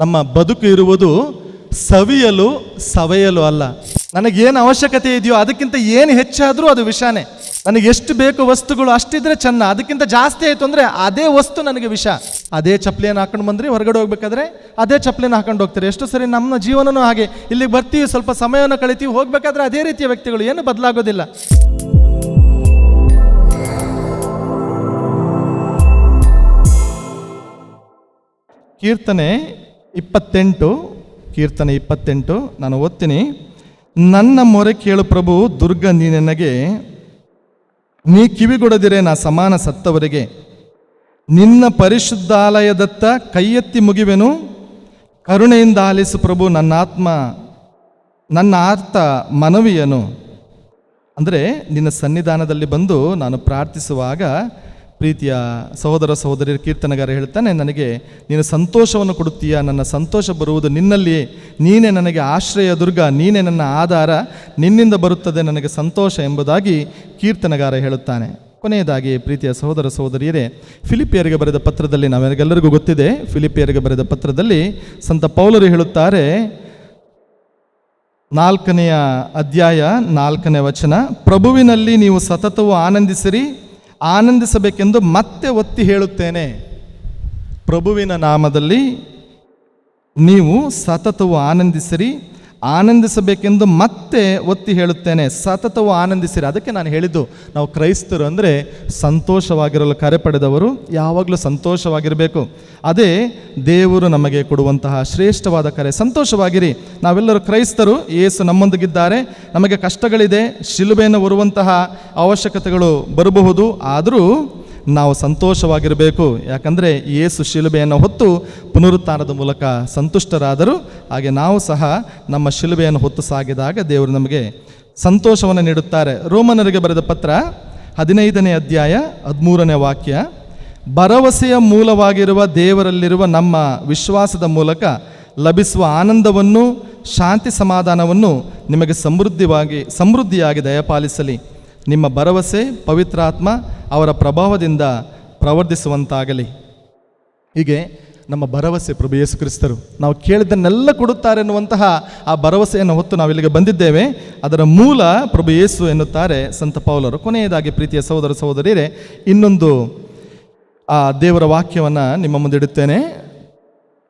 ನಮ್ಮ ಬದುಕು ಇರುವುದು ಸವಿಯಲು ಸವೆಯಲು ಅಲ್ಲ. ನನಗೇನು ಅವಶ್ಯಕತೆ ಇದೆಯೋ ಅದಕ್ಕಿಂತ ಏನು ಹೆಚ್ಚಾದರೂ ಅದು ವಿಷಾನೇ. ನನಗೆ ಎಷ್ಟು ಬೇಕು ವಸ್ತುಗಳು ಅಷ್ಟಿದ್ರೆ ಚೆನ್ನ, ಅದಕ್ಕಿಂತ ಜಾಸ್ತಿ ಆಯಿತು ಅಂದರೆ ಅದೇ ವಸ್ತು ನನಗೆ ವಿಷ. ಅದೇ ಚಪ್ಪಲಿಯನ್ನು ಹಾಕೊಂಡು ಬಂದರೆ ಹೊರಗಡೆ ಹೋಗ್ಬೇಕಾದ್ರೆ ಅದೇ ಚಪ್ಪಲಿಯನ್ನು ಹಾಕೊಂಡು ಹೋಗ್ತಾರೆ. ಎಷ್ಟು ಸರಿ ನಮ್ಮ ಜೀವನನೂ ಹಾಗೆ, ಇಲ್ಲಿಗೆ ಬರ್ತೀವಿ, ಸ್ವಲ್ಪ ಸಮಯವನ್ನು ಕಳಿತೀವಿ, ಹೋಗ್ಬೇಕಾದ್ರೆ ಅದೇ ರೀತಿಯ ವ್ಯಕ್ತಿಗಳು, ಏನು ಬದಲಾಗೋದಿಲ್ಲ. ಕೀರ್ತನೆ 28 ನಾನು ಓದ್ತೀನಿ. ನನ್ನ ಮೊರೆ ಕೇಳು ಪ್ರಭು, ದುರ್ಗ ನೀ ನನಗೆ, ನೀ ಕಿವಿಗೊಡದಿರೆ ನಾ ಸಮಾನ ಸತ್ತವರಿಗೆ. ನಿನ್ನ ಪರಿಶುದ್ಧಾಲಯದತ್ತ ಕೈಯೆತ್ತಿ ಮುಗಿವೆನು, ಕರುಣೆಯಿಂದ ಆಲಿಸು ಪ್ರಭು ನನ್ನ ಆರ್ತ ಮನವಿಯನು. ಅಂದರೆ ನಿನ್ನ ಸನ್ನಿಧಾನದಲ್ಲಿ ಬಂದು ನಾನು ಪ್ರಾರ್ಥಿಸುವಾಗ, ಪ್ರೀತಿಯ ಸಹೋದರ ಸಹೋದರಿಯರ ಕೀರ್ತನೆಗಾರ ಹೇಳ್ತಾನೆ, ನನಗೆ ನೀನು ಸಂತೋಷವನ್ನು ಕೊಡುತ್ತೀಯ, ನನ್ನ ಸಂತೋಷ ಬರುವುದು ನಿನ್ನಲ್ಲಿಯೇ, ನೀನೇ ನನಗೆ ಆಶ್ರಯ ದುರ್ಗ, ನೀನೇ ನನ್ನ ಆಧಾರ, ನಿನ್ನಿಂದ ಬರುತ್ತದೆ ನನಗೆ ಸಂತೋಷ ಎಂಬುದಾಗಿ ಕೀರ್ತನೆಗಾರ ಹೇಳುತ್ತಾನೆ. ಕೊನೆಯದಾಗಿ ಪ್ರೀತಿಯ ಸಹೋದರ ಸಹೋದರಿಯರೇ, ಫಿಲಿಪಿಯರಿಗೆ ಬರೆದ ಪತ್ರದಲ್ಲಿ, ನಾವೆಲ್ಲರಿಗೂ ಗೊತ್ತಿದೆ, ಫಿಲಿಪಿಯರಿಗೆ ಬರೆದ ಪತ್ರದಲ್ಲಿ ಸಂತ ಪೌಲರು ಹೇಳುತ್ತಾರೆ, 4ನೇ ಅಧ್ಯಾಯ 4ನೇ ವಚನ, ಪ್ರಭುವಿನಲ್ಲಿ ನೀವು ಸತತವೂ ಆನಂದಿಸಬೇಕೆಂದು ಮತ್ತೆ ಒತ್ತಿ ಹೇಳುತ್ತೇನೆ. ಪ್ರಭುವಿನ ನಾಮದಲ್ಲಿ ನೀವು ಸತತವೂ ಆನಂದಿಸಬೇಕೆಂದು ಮತ್ತೆ ಒತ್ತಿ ಹೇಳುತ್ತೇನೆ. ಸತತವೂ ಆನಂದಿಸಿರಿ. ಅದಕ್ಕೆ ನಾನು ಹೇಳಿದ್ದು, ನಾವು ಕ್ರೈಸ್ತರು ಅಂದರೆ ಸಂತೋಷವಾಗಿರಲು ಕರೆ ಪಡೆದವರು, ಯಾವಾಗಲೂ ಸಂತೋಷವಾಗಿರಬೇಕು. ಅದೇ ದೇವರು ನಮಗೆ ಕೊಡುವಂತಹ ಶ್ರೇಷ್ಠವಾದ ಕರೆ. ಸಂತೋಷವಾಗಿರಿ. ನಾವೆಲ್ಲರೂ ಕ್ರೈಸ್ತರು, ಯೇಸು ನಮ್ಮೊಂದಿಗಿದ್ದಾರೆ. ನಮಗೆ ಕಷ್ಟಗಳಿದೆ, ಶಿಲುಬೆಯನ್ನು ಹೊರುವಂತಹ ಅವಶ್ಯಕತೆಗಳು ಬರಬಹುದು, ಆದರೂ ನಾವು ಸಂತೋಷವಾಗಿರಬೇಕು. ಯಾಕಂದರೆ ಯೇಸು ಶಿಲುಬೆಯನ್ನು ಹೊತ್ತು ಪುನರುತ್ಥಾನದ ಮೂಲಕ ಸಂತುಷ್ಟರಾದರು. ಹಾಗೆ ನಾವು ಸಹ ನಮ್ಮ ಶಿಲುಬೆಯನ್ನು ಹೊತ್ತು ಸಾಗಿದಾಗ ದೇವರು ನಮಗೆ ಸಂತೋಷವನ್ನು ನೀಡುತ್ತಾರೆ. ರೋಮನರಿಗೆ ಬರೆದ ಪತ್ರ 15ನೇ ಅಧ್ಯಾಯ 13ನೇ ವಾಕ್ಯ, ಭರವಸೆಯ ಮೂಲವಾಗಿರುವ ದೇವರಲ್ಲಿರುವ ನಮ್ಮ ವಿಶ್ವಾಸದ ಮೂಲಕ ಲಭಿಸುವ ಆನಂದವನ್ನು, ಶಾಂತಿ ಸಮಾಧಾನವನ್ನು ನಿಮಗೆ ಸಮೃದ್ಧಿಯಾಗಿ ದಯಪಾಲಿಸಲಿ. ನಿಮ್ಮ ಭರವಸೆ ಪವಿತ್ರಾತ್ಮ ಅವರ ಪ್ರಭಾವದಿಂದ ಪ್ರವರ್ಧಿಸುವಂತಾಗಲಿ. ಹೀಗೆ ನಮ್ಮ ಭರವಸೆ ಪ್ರಭು ಯೇಸು ಕ್ರಿಸ್ತರು, ನಾವು ಕೇಳಿದ್ದನ್ನೆಲ್ಲ ಕೊಡುತ್ತಾರೆ ಎನ್ನುವಂತಹ ಆ ಭರವಸೆಯನ್ನು ಹೊತ್ತು ನಾವಿಲ್ಲಿಗೆ ಬಂದಿದ್ದೇವೆ. ಅದರ ಮೂಲ ಪ್ರಭು ಯೇಸು ಎನ್ನುತ್ತಾರೆ ಸಂತ ಪೌಲರು. ಕೊನೆಯದಾಗಿ ಪ್ರೀತಿಯ ಸಹೋದರ ಸಹೋದರಿಯರೇ, ಇನ್ನೊಂದು ಆ ದೇವರ ವಾಕ್ಯವನ್ನು ನಿಮ್ಮ ಮುಂದೆ ಇಡುತ್ತೇನೆ.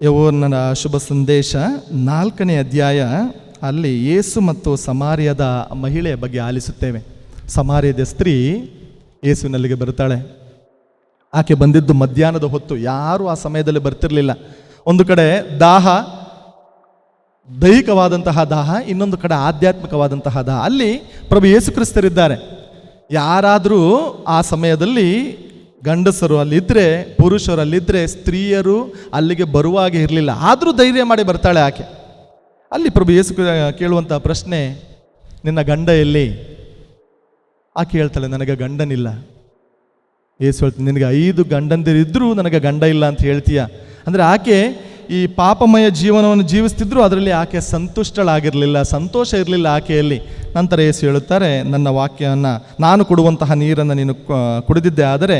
ಯೋಹನ್ನನ ಶುಭ ಸಂದೇಶ 4ನೇ ಅಧ್ಯಾಯ, ಅಲ್ಲಿ ಯೇಸು ಮತ್ತು ಸಮಾರ್ಯದ ಮಹಿಳೆಯ ಬಗ್ಗೆ ಆಲಿಸುತ್ತೇವೆ. ಸಮಾರ್ಯದ ಸ್ತ್ರೀ ಯೇಸುವಿನಲ್ಲಿಗೆ ಬರುತ್ತಾಳೆ. ಆಕೆ ಬಂದಿದ್ದು ಮಧ್ಯಾಹ್ನದ ಹೊತ್ತು, ಯಾರೂ ಆ ಸಮಯದಲ್ಲಿ ಬರ್ತಿರಲಿಲ್ಲ. ಒಂದು ಕಡೆ ದಾಹ, ದೈಹಿಕವಾದಂತಹ ದಾಹ, ಇನ್ನೊಂದು ಕಡೆ ಆಧ್ಯಾತ್ಮಿಕವಾದಂತಹ ದಾಹ. ಅಲ್ಲಿ ಪ್ರಭು ಯೇಸು ಕ್ರಿಸ್ತರಿದ್ದಾರೆ. ಯಾರಾದರೂ ಆ ಸಮಯದಲ್ಲಿ ಗಂಡಸರು ಅಲ್ಲಿದ್ದರೆ, ಪುರುಷರು ಅಲ್ಲಿದ್ದರೆ, ಸ್ತ್ರೀಯರು ಅಲ್ಲಿಗೆ ಬರುವಾಗೆ ಇರಲಿಲ್ಲ. ಆದರೂ ಧೈರ್ಯ ಮಾಡಿ ಬರ್ತಾಳೆ ಆಕೆ. ಅಲ್ಲಿ ಪ್ರಭು ಯೇಸು ಕೇಳುವಂತಹ ಪ್ರಶ್ನೆ, ನಿನ್ನ ಗಂಡ ಎಲ್ಲಿ? ಆಕೆ ಹೇಳ್ತಾಳೆ, ನನಗೆ ಗಂಡನಿಲ್ಲ. ಯೇಸು ಹೇಳ್ತೀನಿ, ನಿನಗೆ 5 ಗಂಡಂದಿರಿದ್ದರೂ ನನಗೆ ಗಂಡ ಇಲ್ಲ ಅಂತ ಹೇಳ್ತೀಯ. ಅಂದರೆ ಆಕೆ ಈ ಪಾಪಮಯ ಜೀವನವನ್ನು ಜೀವಿಸ್ತಿದ್ರು, ಅದರಲ್ಲಿ ಆಕೆ ಸಂತುಷ್ಟಳಾಗಿರಲಿಲ್ಲ, ಸಂತೋಷ ಇರಲಿಲ್ಲ ಆಕೆಯಲ್ಲಿ. ನಂತರ ಯೇಸು ಹೇಳುತ್ತಾರೆ, ನನ್ನ ವಾಕ್ಯವನ್ನು, ನಾನು ಕೊಡುವಂತಹ ನೀರನ್ನು ನೀನು ಕುಡಿದಿದ್ದೆ ಆದರೆ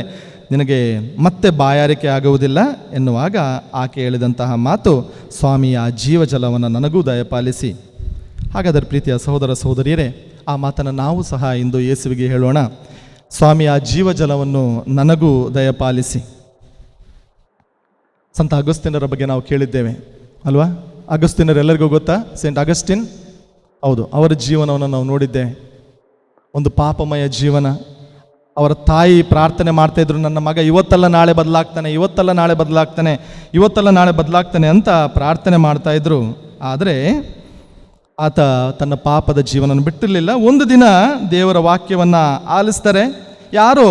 ನಿನಗೆ ಮತ್ತೆ ಬಾಯಾರಿಕೆ ಆಗುವುದಿಲ್ಲ ಎನ್ನುವಾಗ ಆಕೆ ಹೇಳಿದಂತಹ ಮಾತು, ಸ್ವಾಮಿ ಆ ಜೀವಜಲವನ್ನು ನನಗೂ ದಯಪಾಲಿಸಿ. ಹಾಗಾದರೆ ಪ್ರೀತಿಯ ಸಹೋದರ ಸಹೋದರಿಯರೇ, ಆ ಮಾತನ್ನು ನಾವು ಸಹ ಇಂದು ಯೇಸುವಿಗೆ ಹೇಳೋಣ. ಸ್ವಾಮಿ ಆ ಜೀವಜಲವನ್ನು ನನಗೂ ದಯಪಾಲಿಸಿ. ಸಂತ ಅಗಸ್ತಿನರ ಬಗ್ಗೆ ನಾವು ಕೇಳಿದ್ದೇವೆ ಅಲ್ವಾ? ಅಗಸ್ತಿನರು ಎಲ್ಲರಿಗೂ ಗೊತ್ತಾ? ಸೇಂಟ್ ಅಗಸ್ಟಿನ್, ಹೌದು, ಅವರ ಜೀವನವನ್ನು ನಾವು ನೋಡಿದ್ದೇವೆ. ಒಂದು ಪಾಪಮಯ ಜೀವನ. ಅವರ ತಾಯಿ ಪ್ರಾರ್ಥನೆ ಮಾಡ್ತಾಯಿದ್ರು, ನನ್ನ ಮಗ ಇವತ್ತಲ್ಲ ನಾಳೆ ಬದಲಾಗ್ತಾನೆ, ಇವತ್ತಲ್ಲ ನಾಳೆ ಬದಲಾಗ್ತಾನೆ, ಇವತ್ತಲ್ಲ ನಾಳೆ ಬದಲಾಗ್ತಾನೆ ಅಂತ ಪ್ರಾರ್ಥನೆ ಮಾಡ್ತಾಯಿದ್ರು. ಆದರೆ ಆತ ತನ್ನ ಪಾಪದ ಜೀವನ ಬಿಟ್ಟಿರಲಿಲ್ಲ. ಒಂದು ದಿನ ದೇವರ ವಾಕ್ಯವನ್ನು ಆಲಿಸ್ತಾರೆ. ಯಾರೋ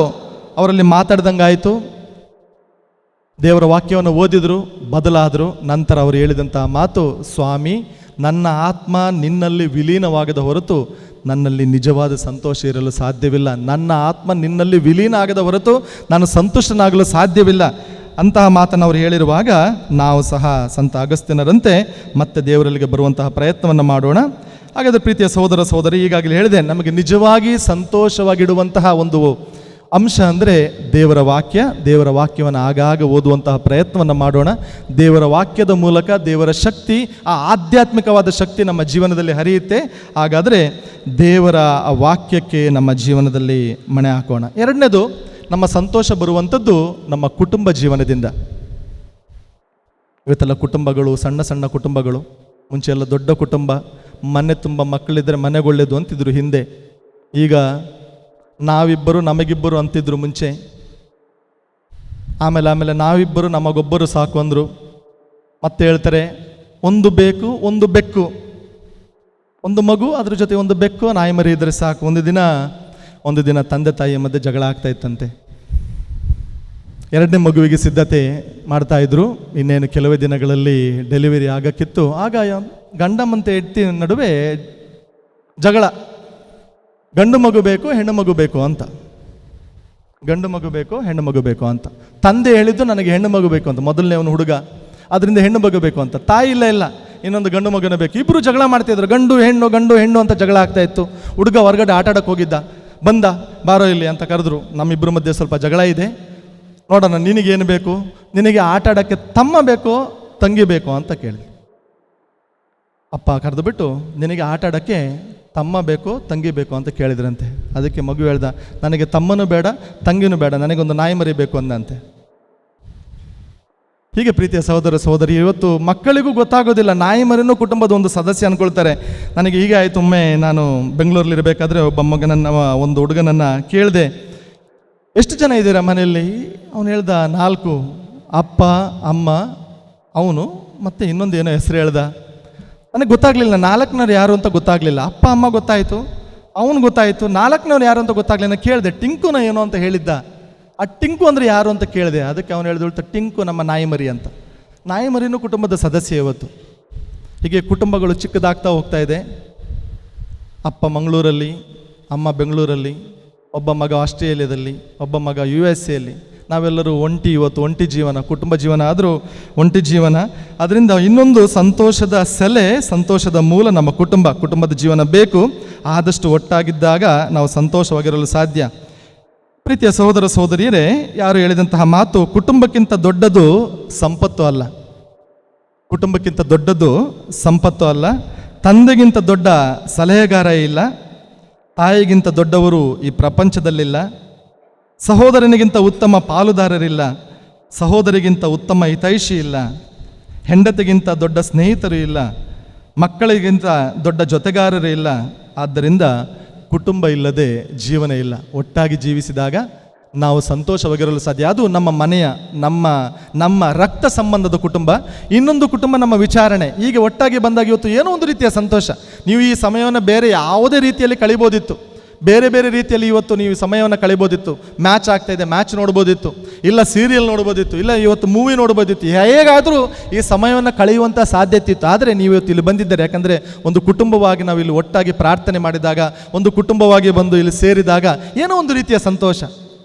ಅವರಲ್ಲಿ ಮಾತಾಡ್ದಂಗಾಯಿತು. ದೇವರ ವಾಕ್ಯವನ್ನು ಓದಿದ್ರು, ಬದಲಾದರು. ನಂತರ ಅವರು ಹೇಳಿದಂತಹ ಮಾತು, ಸ್ವಾಮಿ ನನ್ನ ಆತ್ಮ ನಿನ್ನಲ್ಲಿ ವಿಲೀನವಾಗದ ಹೊರತು ನನ್ನಲ್ಲಿ ನಿಜವಾದ ಸಂತೋಷ ಇರಲು ಸಾಧ್ಯವಿಲ್ಲ. ನನ್ನ ಆತ್ಮ ನಿನ್ನಲ್ಲಿ ವಿಲೀನ ಆಗದ ಹೊರತು ನಾನು ಸಂತುಷ್ಟನಾಗಲು ಸಾಧ್ಯವಿಲ್ಲ. ಅಂತಹ ಮಾತನ್ನು ಅವರು ಹೇಳಿರುವಾಗ ನಾವು ಸಹ ಸಂತ ಅಗಸ್ತಿನರಂತೆ ಮತ್ತೆ ದೇವರಲ್ಲಿಗೆ ಬರುವಂತಹ ಪ್ರಯತ್ನವನ್ನು ಮಾಡೋಣ. ಹಾಗಾದರೆ ಪ್ರೀತಿಯ ಸಹೋದರ ಸಹೋದರಿ, ಈಗಾಗಲೇ ಹೇಳಿದೆ, ನಮಗೆ ನಿಜವಾಗಿ ಸಂತೋಷವಾಗಿಡುವಂತಹ ಒಂದು ಅಂಶ ಅಂದರೆ ದೇವರ ವಾಕ್ಯ. ದೇವರ ವಾಕ್ಯವನ್ನು ಆಗಾಗ ಓದುವಂತಹ ಪ್ರಯತ್ನವನ್ನು ಮಾಡೋಣ. ದೇವರ ವಾಕ್ಯದ ಮೂಲಕ ದೇವರ ಶಕ್ತಿ, ಆ ಆಧ್ಯಾತ್ಮಿಕವಾದ ಶಕ್ತಿ ನಮ್ಮ ಜೀವನದಲ್ಲಿ ಹರಿಯುತ್ತೆ. ಹಾಗಾದರೆ ದೇವರ ಆ ವಾಕ್ಯಕ್ಕೆ ನಮ್ಮ ಜೀವನದಲ್ಲಿ ಮಣೆ ಹಾಕೋಣ. ಎರಡನೇದು, ನಮ್ಮ ಸಂತೋಷ ಬರುವಂಥದ್ದು ನಮ್ಮ ಕುಟುಂಬ ಜೀವನದಿಂದ. ಇವತ್ತೆಲ್ಲ ಕುಟುಂಬಗಳು ಸಣ್ಣ ಸಣ್ಣ ಕುಟುಂಬಗಳು. ಮುಂಚೆ ಎಲ್ಲ ದೊಡ್ಡ ಕುಟುಂಬ, ಮನೆ ತುಂಬ ಮಕ್ಕಳಿದ್ದರೆ ಮನೆಗೊಳ್ಳೆದು ಅಂತಿದ್ರು ಹಿಂದೆ. ಈಗ ನಾವಿಬ್ಬರು ನಮಗಿಬ್ಬರು ಅಂತಿದ್ರು ಮುಂಚೆ. ಆಮೇಲೆ ನಾವಿಬ್ಬರು ನಮಗೊಬ್ಬರು ಸಾಕು ಅಂದರು. ಮತ್ತೆ ಹೇಳ್ತಾರೆ ಒಂದು ಬೇಕು ಒಂದು ಬೆಕ್ಕು, ಒಂದು ಮಗು, ಅದ್ರ ಜೊತೆ ಒಂದು ಬೆಕ್ಕು ನಾಯಿ ಮರಿ ಇದ್ದರೆ ಸಾಕು. ಒಂದು ದಿನ ತಂದೆ ತಾಯಿಯ ಮಧ್ಯೆ ಜಗಳ ಆಗ್ತಾ ಇತ್ತಂತೆ. ಎರಡನೇ ಮಗುವಿಗೆ ಸಿದ್ಧತೆ ಮಾಡ್ತಾ ಇದ್ರು. ಇನ್ನೇನು ಕೆಲವೇ ದಿನಗಳಲ್ಲಿ ಡೆಲಿವರಿ ಆಗಕ್ಕಿತ್ತು. ಆಗ ಗಂಡ ಮತ್ತು ಹೆಂಡತಿ ನಡುವೆ ಜಗಳ. ಗಂಡು ಮಗು ಬೇಕು ಹೆಣ್ಣು ಮಗು ಬೇಕು ಅಂತ. ಗಂಡು ಮಗು ಬೇಕು ಹೆಣ್ಣು ಮಗು ಬೇಕು ಅಂತ. ತಂದೆ ಹೇಳಿದ್ದು ನನಗೆ ಹೆಣ್ಣು ಮಗು ಬೇಕು ಅಂತ, ಮೊದಲನೇ ಅವನು ಹುಡುಗ, ಅದರಿಂದ ಹೆಣ್ಣು ಮಗು ಬೇಕು ಅಂತ. ತಾಯಿ ಇಲ್ಲ ಇನ್ನೊಂದು ಗಂಡು ಮಗುನೇ ಬೇಕು. ಇಬ್ಬರು ಜಗಳ ಮಾಡ್ತಿದ್ರು, ಗಂಡು ಹೆಣ್ಣು ಅಂತ ಜಗಳ ಆಗ್ತಾ ಇತ್ತು. ಹುಡುಗ ಹೊರಗಡೆ ಆಟ ಆಡಕ್ಕೆ ಹೋಗಿದ್ದ, ಬಂದ, ಬಾರೋ ಇಲ್ಲಿ ಅಂತ ಕರೆದ್ರು. ನಮ್ಮಿಬ್ಬರ ಮಧ್ಯೆ ಸ್ವಲ್ಪ ಜಗಳ ಇದೆ, ನೋಡೋಣ ನಿನಗೇನು ಬೇಕು, ನಿನಗೆ ಆಟ ಆಡೋಕ್ಕೆ ತಮ್ಮ ಬೇಕೋ ತಂಗಿ ಬೇಕೋ ಅಂತ ಕೇಳಿ. ಅಪ್ಪ ಕರೆದು ಬಿಟ್ಟು ನಿನಗೆ ಆಟ ಆಡೋಕ್ಕೆ ತಮ್ಮ ಬೇಕೋ ತಂಗಿ ಬೇಕೋ ಅಂತ ಕೇಳಿದ್ರಂತೆ. ಅದಕ್ಕೆ ಮಗು ಹೇಳ್ದ, ನನಗೆ ತಮ್ಮನೂ ಬೇಡ ತಂಗಿನೂ ಬೇಡ, ನನಗೊಂದು ನಾಯಿ ಮರಿ ಬೇಕು ಅಂದಂತೆ. ಹೀಗೆ ಪ್ರೀತಿಯ ಸಹೋದರ ಸಹೋದರಿ, ಇವತ್ತು ಮಕ್ಕಳಿಗೂ ಗೊತ್ತಾಗೋದಿಲ್ಲ, ನಾಯಿ ಮರಿನೂ ಕುಟುಂಬದ ಒಂದು ಸದಸ್ಯ ಅಂದ್ಕೊಳ್ತಾರೆ. ನನಗೆ ಹೀಗೆ ಆಯಿತು. ಒಮ್ಮೆ ನಾನು ಬೆಂಗಳೂರಲ್ಲಿರಬೇಕಾದ್ರೆ ಒಬ್ಬ ಒಂದು ಹುಡುಗನನ್ನು ಕೇಳಿದೆ, ಎಷ್ಟು ಜನ ಇದ್ದೀರಾ ಮನೆಯಲ್ಲಿ? ಅವನು ಹೇಳ್ದ 4, ಅಪ್ಪ ಅಮ್ಮ ಅವನು ಮತ್ತು ಇನ್ನೊಂದು ಏನೋ ಹೆಸರು ಹೇಳ್ದ. ನನಗೆ ಗೊತ್ತಾಗಲಿಲ್ಲ 4ನವ್ರು ಯಾರು ಅಂತ ಗೊತ್ತಾಗಲಿಲ್ಲ. ಅಪ್ಪ ಅಮ್ಮ ಗೊತ್ತಾಯಿತು, ಅವನು ಗೊತ್ತಾಯಿತು, 4ನವ್ರು ಯಾರು ಅಂತ ಗೊತ್ತಾಗಲಿಲ್ಲ. ಕೇಳಿದೆ ಟಿಂಕುನ ಏನೋ ಅಂತ ಹೇಳಿದ್ದ. ಆ ಟಿಂಕು ಅಂದರೆ ಯಾರು ಅಂತ ಕೇಳಿದೆ. ಅದಕ್ಕೆ ಅವನು ಹೇಳಿದ, ಟಿಂಕು ನಮ್ಮ ನಾಯಿ ಮರಿ ಅಂತ. ನಾಯಿ ಮರಿನೂ ಕುಟುಂಬದ ಸದಸ್ಯ ಇವತ್ತು. ಹೀಗೆ ಕುಟುಂಬಗಳು ಚಿಕ್ಕದಾಗ್ತಾ ಹೋಗ್ತಾ ಇದೆ. ಅಪ್ಪ ಮಂಗಳೂರಲ್ಲಿ, ಅಮ್ಮ ಬೆಂಗಳೂರಲ್ಲಿ, ಒಬ್ಬ ಮಗ ಆಸ್ಟ್ರೇಲಿಯಾದಲ್ಲಿ, ಒಬ್ಬ ಮಗ USA ನಾವೆಲ್ಲರೂ ಇವತ್ತು ಒಂಟಿ ಜೀವನ, ಕುಟುಂಬ ಜೀವನ ಆದರೂ ಒಂಟಿ ಜೀವನ. ಅದರಿಂದ ಇನ್ನೊಂದು ಸಂತೋಷದ ಸೆಲೆ, ಸಂತೋಷದ ಮೂಲ ನಮ್ಮ ಕುಟುಂಬದ ಜೀವನ ಬೇಕು. ಆದಷ್ಟು ಒಟ್ಟಾಗಿದ್ದಾಗ ನಾವು ಸಂತೋಷವಾಗಿರಲು ಸಾಧ್ಯ. ಪ್ರೀತಿಯ ಸಹೋದರ ಸಹೋದರಿಯರೇ, ಯಾರು ಹೇಳಿದಂತಹ ಮಾತು, ಕುಟುಂಬಕ್ಕಿಂತ ದೊಡ್ಡದು ಸಂಪತ್ತು ಅಲ್ಲ. ಕುಟುಂಬಕ್ಕಿಂತ ದೊಡ್ಡದು ಸಂಪತ್ತು ಅಲ್ಲ. ತಂದೆಗಿಂತ ದೊಡ್ಡ ಸಲಹೆಗಾರ ಇಲ್ಲ. ತಾಯಿಗಿಂತ ದೊಡ್ಡವರು ಈ ಪ್ರಪಂಚದಲ್ಲಿಲ್ಲ. ಸಹೋದರನಿಗಿಂತ ಉತ್ತಮ ಪಾಲುದಾರರಿಲ್ಲ. ಸಹೋದರಿಗಿಂತ ಉತ್ತಮ ಹಿತೈಷಿ ಇಲ್ಲ. ಹೆಂಡತಿಗಿಂತ ದೊಡ್ಡ ಸ್ನೇಹಿತರು ಇಲ್ಲ. ಮಕ್ಕಳಿಗಿಂತ ದೊಡ್ಡ ಜೊತೆಗಾರರು ಇಲ್ಲ. ಆದ್ದರಿಂದ ಕುಟುಂಬ ಇಲ್ಲದೆ ಜೀವನ ಇಲ್ಲ. ಒಟ್ಟಾಗಿ ಜೀವಿಸಿದಾಗ ನಾವು ಸಂತೋಷವಾಗಿರಲು ಸಾಧ್ಯ. ಅದು ನಮ್ಮ ಮನೆಯ, ನಮ್ಮ ರಕ್ತ ಸಂಬಂಧದ ಕುಟುಂಬ. ಇನ್ನೊಂದು ಕುಟುಂಬ ನಮ್ಮ ವಿಚಾರಣೆ. ಹೀಗೆ ಒಟ್ಟಾಗಿ ಬಂದಾಗ ಇವತ್ತು ಏನೋ ಒಂದು ರೀತಿಯ ಸಂತೋಷ. ನೀವು ಈ ಸಮಯವನ್ನು ಬೇರೆ ಯಾವುದೇ ರೀತಿಯಲ್ಲಿ ಕಳಿಬೋದಿತ್ತು, ಬೇರೆ ರೀತಿಯಲ್ಲಿ ಇವತ್ತು ನೀವು ಸಮಯವನ್ನು ಕಳಿಬೋದಿತ್ತು. ಮ್ಯಾಚ್ ಆಗ್ತಾ ಇದೆ, ಮ್ಯಾಚ್ ನೋಡ್ಬೋದಿತ್ತು, ಇಲ್ಲ ಸೀರಿಯಲ್ ನೋಡ್ಬೋದಿತ್ತು, ಇಲ್ಲ ಇವತ್ತು ಮೂವಿ ನೋಡ್ಬೋದಿತ್ತು. ಹೇಗಾದರೂ ಈ ಸಮಯವನ್ನು ಕಳೆಯುವಂಥ ಸಾಧ್ಯತೆ ಇತ್ತು. ಆದರೆ ನೀವು ಇವತ್ತು ಇಲ್ಲಿ ಬಂದಿದ್ದಾರೆ ಯಾಕಂದರೆ ಒಂದು ಕುಟುಂಬವಾಗಿ ನಾವು ಇಲ್ಲಿ ಒಟ್ಟಾಗಿ ಪ್ರಾರ್ಥನೆ ಮಾಡಿದಾಗ, ಒಂದು ಕುಟುಂಬವಾಗಿ ಬಂದು ಇಲ್ಲಿ ಸೇರಿದಾಗ ಏನೋ ಒಂದು ರೀತಿಯ ಸಂತೋಷ.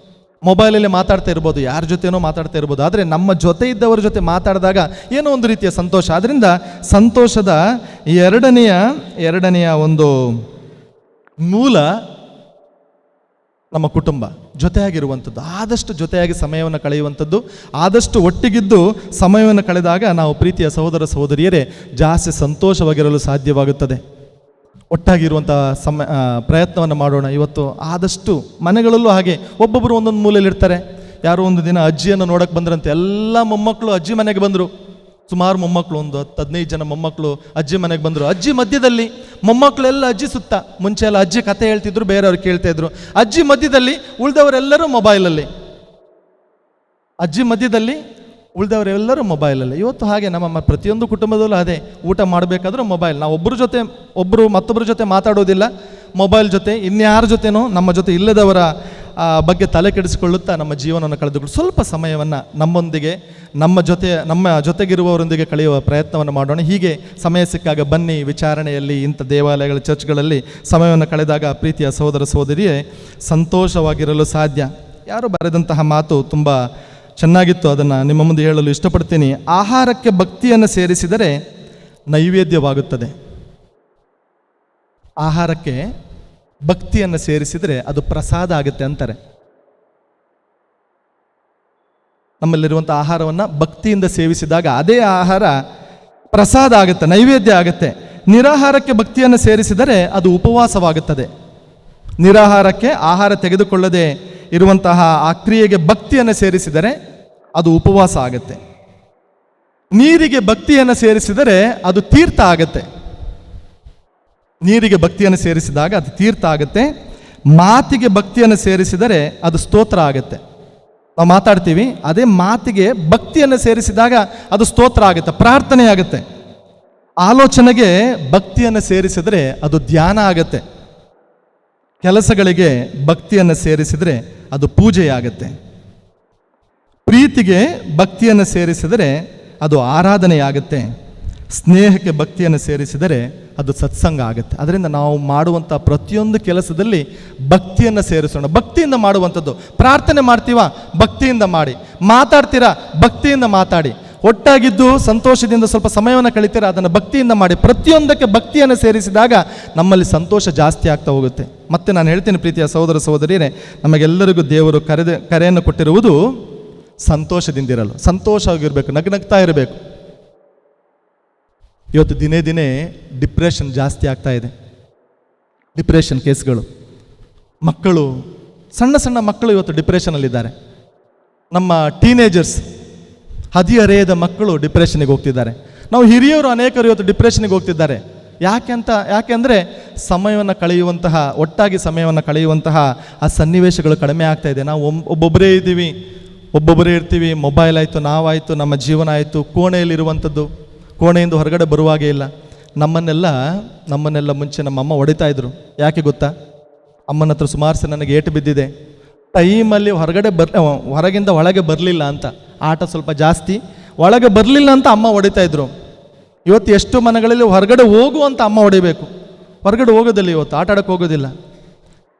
ಮೊಬೈಲಲ್ಲಿ ಮಾತಾಡ್ತಾ ಇರ್ಬೋದು, ಯಾರ ಜೊತೆನೋ ಮಾತಾಡ್ತಾ ಇರ್ಬೋದು, ಆದರೆ ನಮ್ಮ ಜೊತೆ ಇದ್ದವರ ಜೊತೆ ಮಾತಾಡಿದಾಗ ಏನೋ ಒಂದು ರೀತಿಯ ಸಂತೋಷ. ಆದ್ದರಿಂದ ಸಂತೋಷದ ಎರಡನೆಯ ಒಂದು ಮೂಲ ನಮ್ಮ ಕುಟುಂಬ, ಜೊತೆಯಾಗಿರುವಂಥದ್ದು. ಆದಷ್ಟು ಜೊತೆಯಾಗಿ ಸಮಯವನ್ನು ಕಳೆಯುವಂಥದ್ದು. ಆದಷ್ಟು ಒಟ್ಟಿಗಿದ್ದು ಸಮಯವನ್ನು ಕಳೆದಾಗ ನಾವು ಪ್ರೀತಿಯ ಸಹೋದರ ಸಹೋದರಿಯರೇ ಜಾಸ್ತಿ ಸಂತೋಷವಾಗಿರಲು ಸಾಧ್ಯವಾಗುತ್ತದೆ. ಒಟ್ಟಾಗಿರುವಂಥ ಪ್ರಯತ್ನವನ್ನು ಮಾಡೋಣ. ಇವತ್ತು ಆದಷ್ಟು ಮನೆಗಳಲ್ಲೂ ಹಾಗೆ ಒಬ್ಬೊಬ್ಬರು ಒಂದೊಂದು ಮೂಲೆಯಲ್ಲಿರ್ತಾರೆ. ಯಾರೋ ಒಂದು ದಿನ ಅಜ್ಜಿಯನ್ನು ನೋಡೋಕ್ಕೆ ಬಂದ್ರಂತೆ. ಎಲ್ಲ ಮೊಮ್ಮಕ್ಕಳು ಅಜ್ಜಿ ಮನೆಗೆ ಬಂದರು. ಸುಮಾರು ಮೊಮ್ಮಕ್ಕಳು, ಒಂದು 10-15 ಜನ ಮೊಮ್ಮಕ್ಕಳು ಅಜ್ಜಿ ಮನೆಗೆ ಬಂದರು. ಅಜ್ಜಿ ಮಧ್ಯದಲ್ಲಿ, ಮೊಮ್ಮಕ್ಕಳೆಲ್ಲ ಅಜ್ಜಿ ಸುತ್ತ. ಮುಂಚೆ ಎಲ್ಲ ಅಜ್ಜಿ ಕತೆ ಹೇಳ್ತಿದ್ರು, ಬೇರೆಯವ್ರು ಕೇಳ್ತಾ ಇದ್ರು. ಅಜ್ಜಿ ಮಧ್ಯದಲ್ಲಿ, ಉಳಿದವರೆಲ್ಲರೂ ಮೊಬೈಲಲ್ಲಿ. ಅಜ್ಜಿ ಮಧ್ಯದಲ್ಲಿ, ಉಳಿದವರೆಲ್ಲರೂ ಮೊಬೈಲಲ್ಲಿ. ಇವತ್ತು ಹಾಗೆ ನಮ್ಮ ಪ್ರತಿಯೊಂದು ಕುಟುಂಬದಲ್ಲೂ ಅದೇ. ಊಟ ಮಾಡಬೇಕಾದ್ರೂ ಮೊಬೈಲ್. ನಾವು ಒಬ್ಬರು ಮತ್ತೊಬ್ಬರ ಜೊತೆ ಮಾತಾಡೋದಿಲ್ಲ, ಮೊಬೈಲ್ ಜೊತೆ. ಇನ್ಯಾರ ಜೊತೆನೋ ನಮ್ಮ ಜೊತೆ ಇಲ್ಲದವರ ಬಗ್ಗೆ ತಲೆ ಕೆಡಿಸಿಕೊಳ್ಳುತ್ತಾ ನಮ್ಮ ಜೀವನವನ್ನು ಕಳೆದುಕೊಂಡು ಸ್ವಲ್ಪ ಸಮಯವನ್ನು ನಮ್ಮ ಜೊತೆಗಿರುವವರೊಂದಿಗೆ ಕಳೆಯುವ ಪ್ರಯತ್ನವನ್ನು ಮಾಡೋಣ. ಹೀಗೆ ಸಮಯ ಸಿಕ್ಕಾಗ ಬನ್ನಿ, ವಿಚಾರಣೆಯಲ್ಲಿ, ಇಂಥ ದೇವಾಲಯಗಳ ಚರ್ಚ್ಗಳಲ್ಲಿ ಸಮಯವನ್ನು ಕಳೆದಾಗ ಪ್ರೀತಿಯ ಸಹೋದರ ಸಹೋದರಿಯೇ ಸಂತೋಷವಾಗಿರಲು ಸಾಧ್ಯ. ಯಾರು ಬರೆದಂತಹ ಮಾತು ತುಂಬ ಚೆನ್ನಾಗಿತ್ತು, ಅದನ್ನು ನಿಮ್ಮ ಮುಂದೆ ಹೇಳಲು ಇಷ್ಟಪಡ್ತೀನಿ. ಆಹಾರಕ್ಕೆ ಭಕ್ತಿಯನ್ನು ಸೇರಿಸಿದರೆ ನೈವೇದ್ಯವಾಗುತ್ತದೆ. ಆಹಾರಕ್ಕೆ ಭಕ್ತಿಯನ್ನು ಸೇರಿಸಿದರೆ ಅದು ಪ್ರಸಾದ ಆಗುತ್ತೆ ಅಂತಾರೆ. ನಮ್ಮಲ್ಲಿರುವಂಥ ಆಹಾರವನ್ನು ಭಕ್ತಿಯಿಂದ ಸೇವಿಸಿದಾಗ ಅದೇ ಆಹಾರ ಪ್ರಸಾದ ಆಗುತ್ತೆ, ನೈವೇದ್ಯ ಆಗುತ್ತೆ. ನಿರಾಹಾರಕ್ಕೆ ಭಕ್ತಿಯನ್ನು ಸೇರಿಸಿದರೆ ಅದು ಉಪವಾಸವಾಗುತ್ತದೆ. ನಿರಾಹಾರಕ್ಕೆ ಆಹಾರ ತೆಗೆದುಕೊಳ್ಳದೆ ಇರುವಂತಹ ಆ ಕ್ರಿಯೆಗೆ ಭಕ್ತಿಯನ್ನು ಸೇರಿಸಿದರೆ ಅದು ಉಪವಾಸ ಆಗುತ್ತೆ. ನೀರಿಗೆ ಭಕ್ತಿಯನ್ನು ಸೇರಿಸಿದರೆ ಅದು ತೀರ್ಥ ಆಗುತ್ತೆ. ನೀರಿಗೆ ಭಕ್ತಿಯನ್ನು ಸೇರಿಸಿದಾಗ ಅದು ತೀರ್ಥ ಆಗುತ್ತೆ. ಮಾತಿಗೆ ಭಕ್ತಿಯನ್ನು ಸೇರಿಸಿದರೆ ಅದು ಸ್ತೋತ್ರ ಆಗುತ್ತೆ. ನಾವು ಮಾತಾಡ್ತೀವಿ, ಅದೇ ಮಾತಿಗೆ ಭಕ್ತಿಯನ್ನು ಸೇರಿಸಿದಾಗ ಅದು ಸ್ತೋತ್ರ ಆಗುತ್ತೆ, ಪ್ರಾರ್ಥನೆ ಆಗುತ್ತೆ. ಆಲೋಚನೆಗೆ ಭಕ್ತಿಯನ್ನು ಸೇರಿಸಿದರೆ ಅದು ಧ್ಯಾನ ಆಗುತ್ತೆ. ಕೆಲಸಗಳಿಗೆ ಭಕ್ತಿಯನ್ನು ಸೇರಿಸಿದರೆ ಅದು ಪೂಜೆಯಾಗುತ್ತೆ. ಪ್ರೀತಿಗೆ ಭಕ್ತಿಯನ್ನು ಸೇರಿಸಿದರೆ ಅದು ಆರಾಧನೆಯಾಗುತ್ತೆ. ಸ್ನೇಹಕ್ಕೆ ಭಕ್ತಿಯನ್ನು ಸೇರಿಸಿದರೆ ಅದು ಸತ್ಸಂಗ ಆಗುತ್ತೆ. ಅದರಿಂದ ನಾವು ಮಾಡುವಂಥ ಪ್ರತಿಯೊಂದು ಕೆಲಸದಲ್ಲಿ ಭಕ್ತಿಯನ್ನು ಸೇರಿಸೋಣ. ಭಕ್ತಿಯಿಂದ ಮಾಡುವಂಥದ್ದು. ಪ್ರಾರ್ಥನೆ ಮಾಡ್ತೀವ, ಭಕ್ತಿಯಿಂದ ಮಾಡಿ. ಮಾತಾಡ್ತೀರಾ, ಭಕ್ತಿಯಿಂದ ಮಾತಾಡಿ. ಒಟ್ಟಾಗಿದ್ದು ಸಂತೋಷದಿಂದ ಸ್ವಲ್ಪ ಸಮಯವನ್ನು ಕಳಿತೀರಾ, ಅದನ್ನು ಭಕ್ತಿಯಿಂದ ಮಾಡಿ. ಪ್ರತಿಯೊಂದಕ್ಕೆ ಭಕ್ತಿಯನ್ನು ಸೇರಿಸಿದಾಗ ನಮ್ಮಲ್ಲಿ ಸಂತೋಷ ಜಾಸ್ತಿ ಆಗ್ತಾ ಹೋಗುತ್ತೆ. ಮತ್ತೆ ನಾನು ಹೇಳ್ತೀನಿ ಪ್ರೀತಿಯ ಸಹೋದರ ಸಹೋದರಿಯರೇ, ನಮಗೆಲ್ಲರಿಗೂ ದೇವರು ಕರೆಯನ್ನು ಕೊಟ್ಟಿರುವುದು ಸಂತೋಷದಿಂದಿರಲು, ಸಂತೋಷವಾಗಿರಬೇಕು, ನಗ್ನಗ್ತಾ ಇರಬೇಕು. ಇವತ್ತು ದಿನೇ ದಿನೇ ಡಿಪ್ರೆಷನ್ ಜಾಸ್ತಿ ಆಗ್ತಾ ಇದೆ. ಡಿಪ್ರೆಷನ್ ಕೇಸ್ಗಳು, ಮಕ್ಕಳು, ಸಣ್ಣ ಸಣ್ಣ ಮಕ್ಕಳು ಇವತ್ತು ಡಿಪ್ರೆಷನಲ್ಲಿದ್ದಾರೆ. ನಮ್ಮ ಟೀನೇಜರ್ಸ್, ಹದಿಹರೆಯದ ಮಕ್ಕಳು ಡಿಪ್ರೆಷನ್ಗೆ ಹೋಗ್ತಿದ್ದಾರೆ. ನಾವು ಹಿರಿಯರು ಅನೇಕರು ಇವತ್ತು ಡಿಪ್ರೆಷನ್ಗೆ ಹೋಗ್ತಿದ್ದಾರೆ. ಯಾಕೆಂದರೆ ಸಮಯವನ್ನು ಕಳೆಯುವಂತಹ, ಒಟ್ಟಾಗಿ ಸಮಯವನ್ನು ಕಳೆಯುವಂತಹ ಆ ಸನ್ನಿವೇಶಗಳು ಕಡಿಮೆ ಆಗ್ತಾ ಇದೆ. ನಾವು ಒಬ್ಬೊಬ್ಬರೇ ಇದ್ದೀವಿ, ಒಬ್ಬೊಬ್ಬರೇ ಇರ್ತೀವಿ. ಮೊಬೈಲ್ ಆಯಿತು, ನಾವಾಯಿತು, ನಮ್ಮ ಜೀವನ ಆಯಿತು, ಕೋಣೆಯಲ್ಲಿರುವಂಥದ್ದು, ಕೋಣೆಯಿಂದ ಹೊರಗಡೆ ಬರುವಾಗೇ ಇಲ್ಲ. ನಮ್ಮನ್ನೆಲ್ಲ ಮುಂಚೆ ನಮ್ಮಮ್ಮ ಹೊಡಿತಾ ಇದ್ರು. ಯಾಕೆ ಗೊತ್ತಾ? ಅಮ್ಮನ ಹತ್ರ ಸುಮಾರು ಸಲ ನನಗೆ ಏಟು ಬಿದ್ದಿದೆ. ಟೈಮಲ್ಲಿ ಹೊರಗಿಂದ ಒಳಗೆ ಬರಲಿಲ್ಲ ಅಂತ, ಆಟ ಸ್ವಲ್ಪ ಜಾಸ್ತಿ, ಒಳಗೆ ಬರಲಿಲ್ಲ ಅಂತ ಅಮ್ಮ ಹೊಡಿತಾ ಇದ್ರು. ಇವತ್ತು ಎಷ್ಟು ಮನೆಗಳಲ್ಲಿ ಹೊರಗಡೆ ಹೋಗು ಅಂತ ಅಮ್ಮ ಹೊಡಿಬೇಕು. ಹೊರಗಡೆ ಹೋಗೋದಿಲ್ಲ, ಇವತ್ತು ಆಟ ಆಡೋಕ್ಕೆ ಹೋಗೋದಿಲ್ಲ.